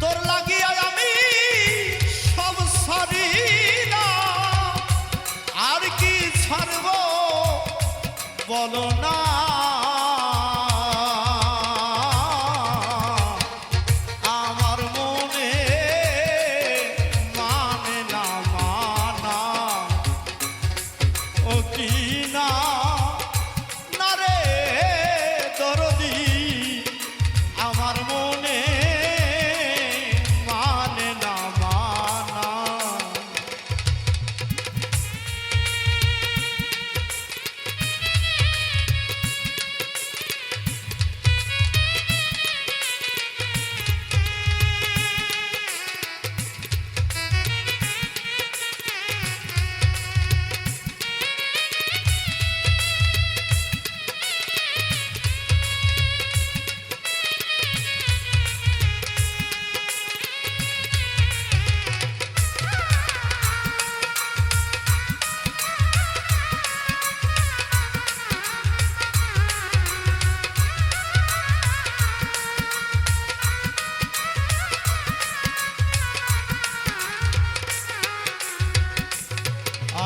তোর লাগিয়া আমি সব সারিলা, আর কি ছাড়ব বলো না। আমার মনে মানে না মানা, ও কি না না রে দরদি, আমার মনে মানে না মানা।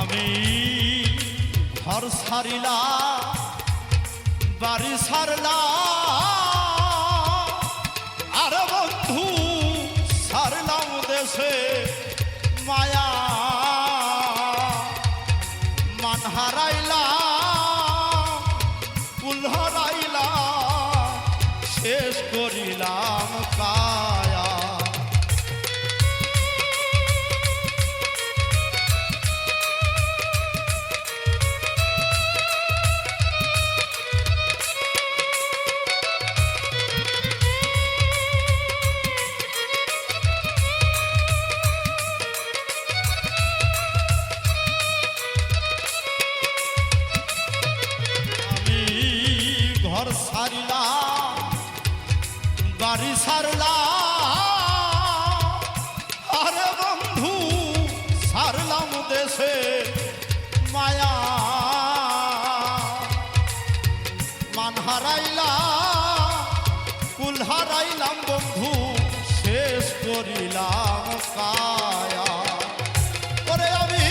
আমি ঘর সারিলা বাড়ি সারলা, আর বন্ধু সারলাম দেশে মায়া, মান হারাইলা কুল হারাইলা শেষ করিলাম কায়া। সারলাম, আরে বন্ধু সারলাম দেশে মায়া, মান হারাইলাম কুল হারাইলাম বন্ধু, শেষ করিলাম কায়া। ওরে আমি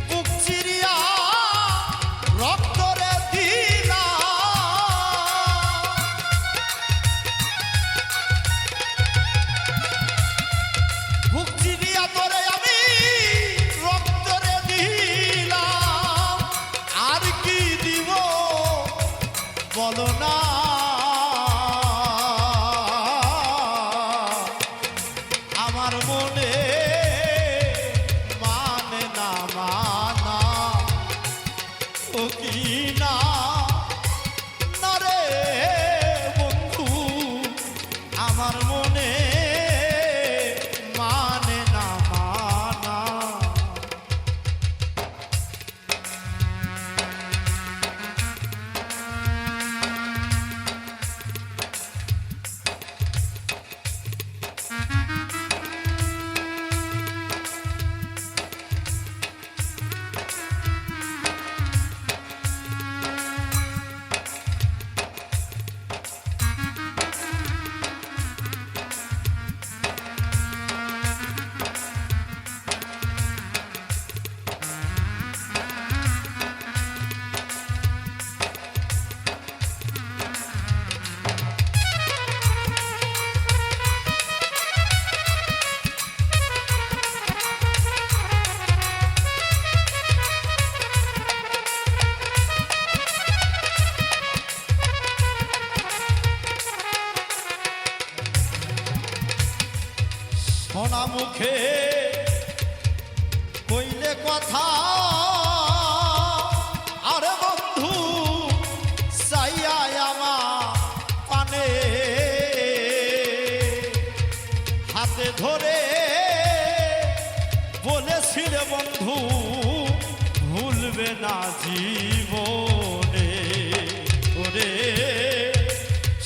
বুক চিরিয়া রক্তরে দিলাম, বুক চিরিয়া তোরে আমি রক্তরে দিলাম, আর কি দিব বলো না। আমার মনে মানে না মানা, ও কি না না রে বন্ধু, আমার মনে মানে না মানা। সোনা মুখে কইলে কথা, আরে বন্ধু চাইয়া আমার পানে, হাতে ধরে বলেছিলে বন্ধু ভুলবে না জীবনে। ওরে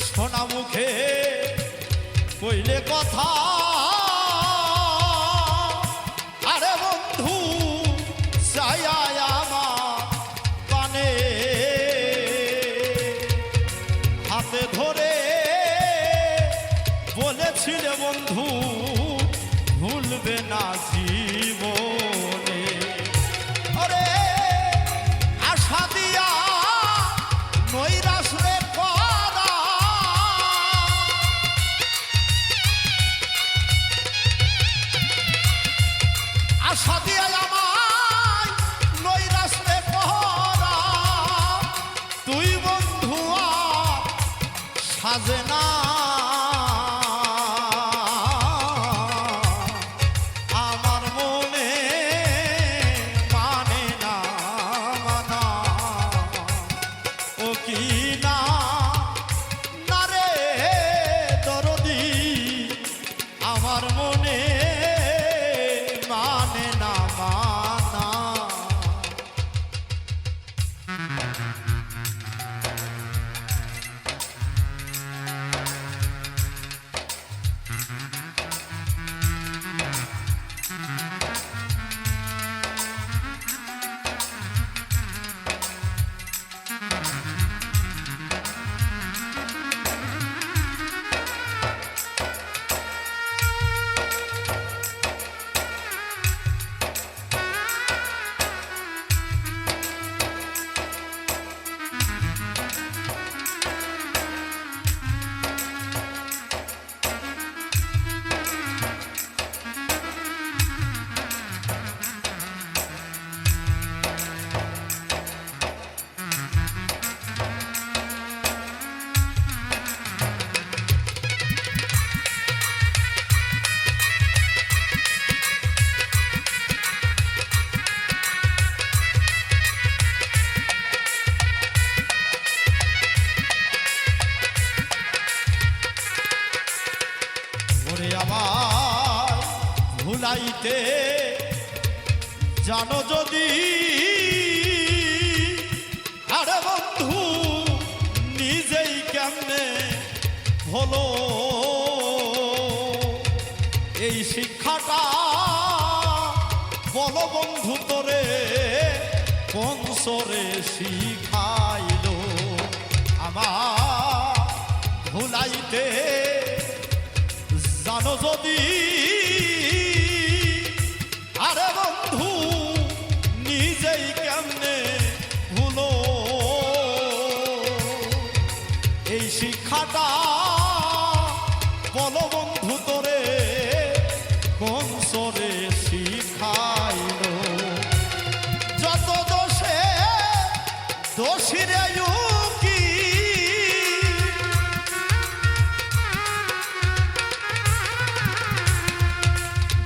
সোনা মুখে কইলে কথা, আরে বন্ধু চাইয়া আমার পানে, হাতে ধরে বলেছিলে বন্ধু ভুলবে না জীবনে। ওরে আশা দিয়া নৈরাশ রে করা, আশা দিয়া আমায় নৈরাশ রে করা, তুই বন্ধু আর সাজে না। আমার মনে মানে না মানা, ও কি না না রে দরদি, আমার মনে মানে না মানা। ভুলাইতে জানো যদি, আরে বন্ধু নিজেই কেমনে হলো এই শিক্ষাটা বল বন্ধু তোরে কোন সরে শিখাইল আমার ভুলাইতে জানো যদি আরে বন্ধু নিজেই কেমনে ভুলো এই শিক্ষাটা বল বন্ধু তোরে কোন সরে শিখাইল যত দোষে দোষীরে কি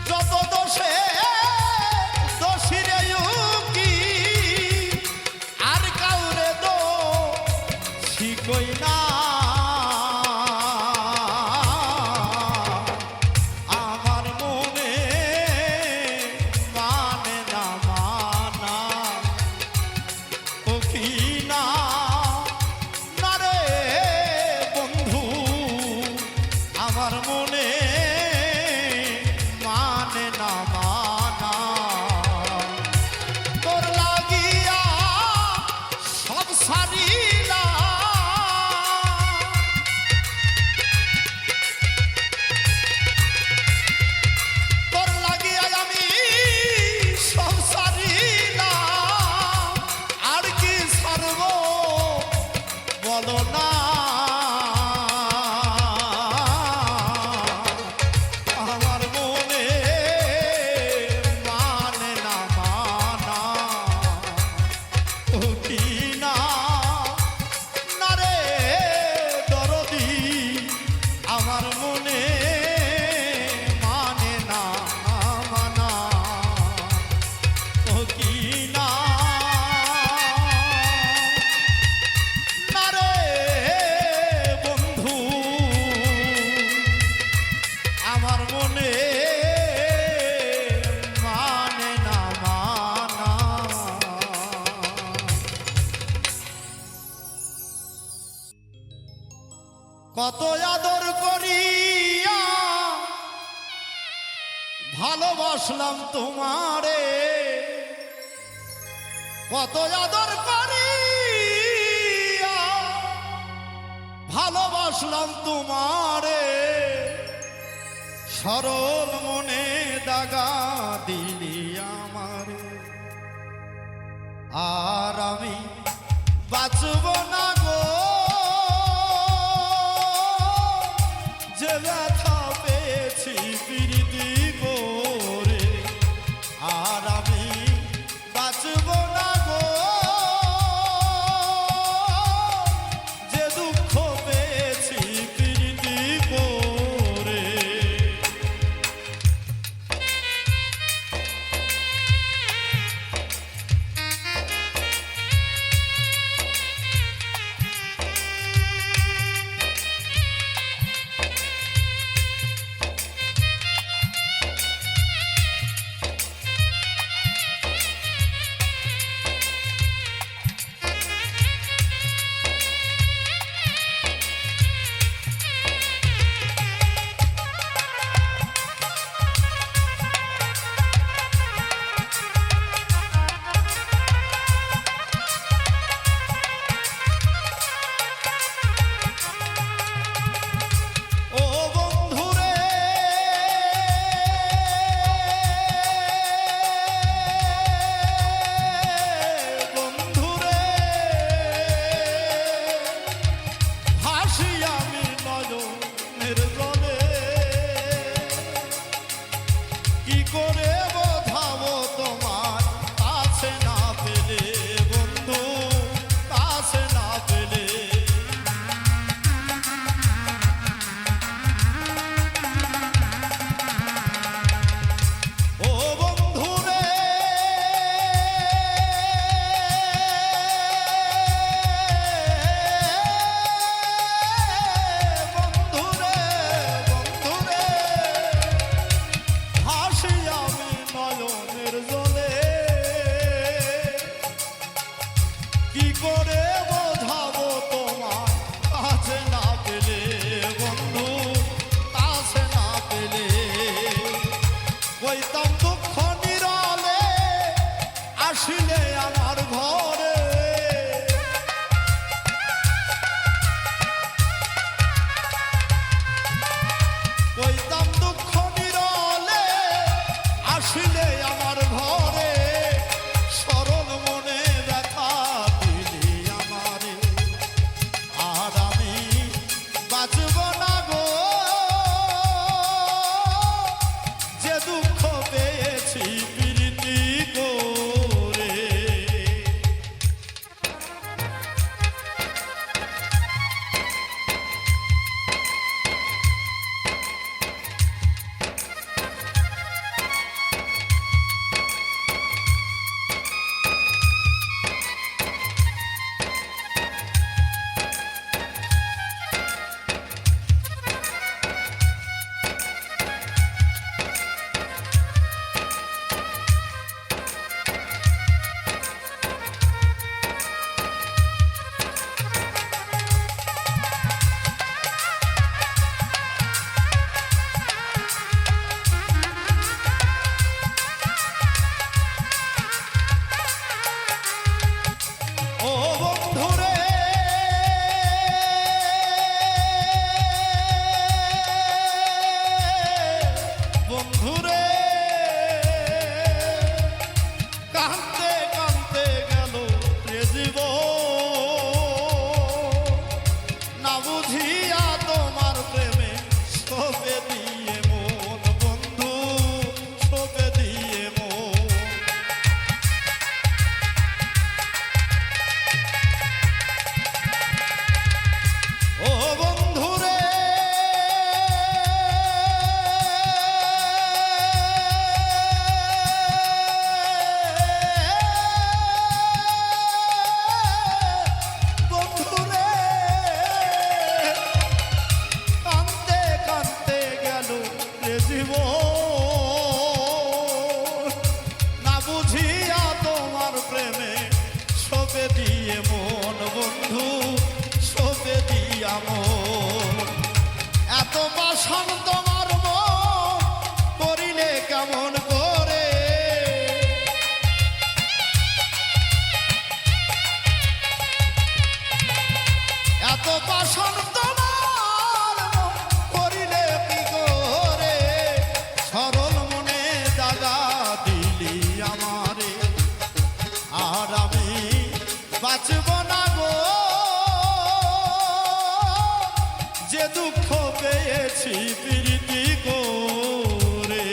যত দোষে দোষীরে কি আর কাউরে দো শিখই না কত আদর করিয়া ভালোবাসলাম তোমারে কত আদর করিয়া ভালোবাসলাম তোমারে সরল মনে দাগা দিলি আমারে আর আমি বাঁচব না গো যে ব্যথা পেয়েছি প্রীতি করে আর আমি বাঁচব না গো যে দুঃখ পেয়েছি প্রীতি করে আসিলে আমার ঘরে কইতাম দুঃখ নিরলে আসিলে আমার ঘরে সরল মনে ব্যথা দিলি আমারে আর আমি বাঁচব না গো যে দুঃখ পেয়েছি প্রীতি করে ও বন্ধুরে বন্ধুরে কাঁদতে কাঁদতে গেল প্রিয় জীবন না বুঝিয়া তোমার প্রেমে সপে দিয়ে মন বন্ধু সপে দিয়ে মন ও বন্ধুরে বন্ধুরে কাঁদতে কাঁদতে গেল রে জীবন না বুঝিয়া তোমার প্রেমে সপে দিয়ে মন বন্ধু সপে দিয়া মন এত বাসন তোমার মন করিলে কেমন করে এত বাসন তোমার মন করিলে কি করে সরল মনে দাগা দিলি আমারে আর আমি বাঁচব না গো যে দুঃখ পেয়েছি প্রীতি করে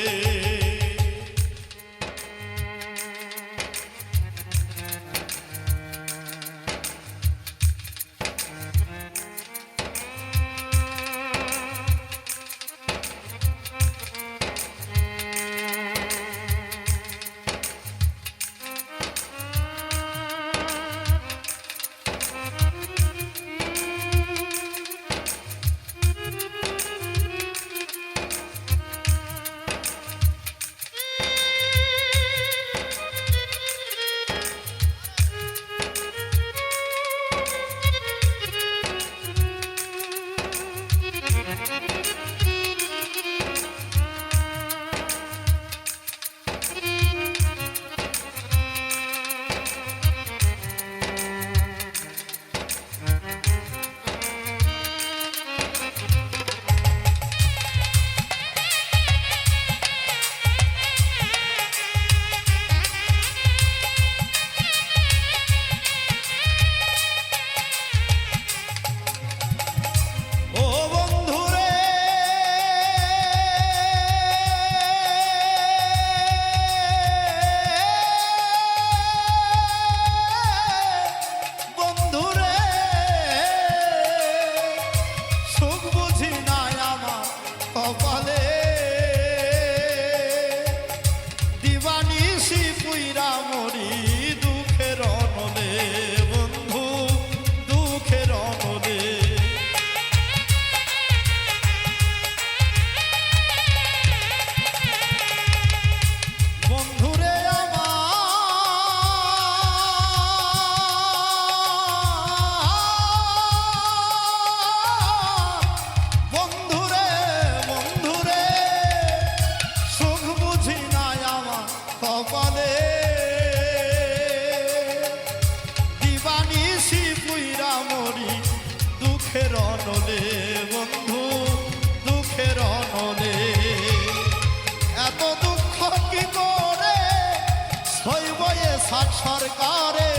সরকারে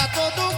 এত দুঃখ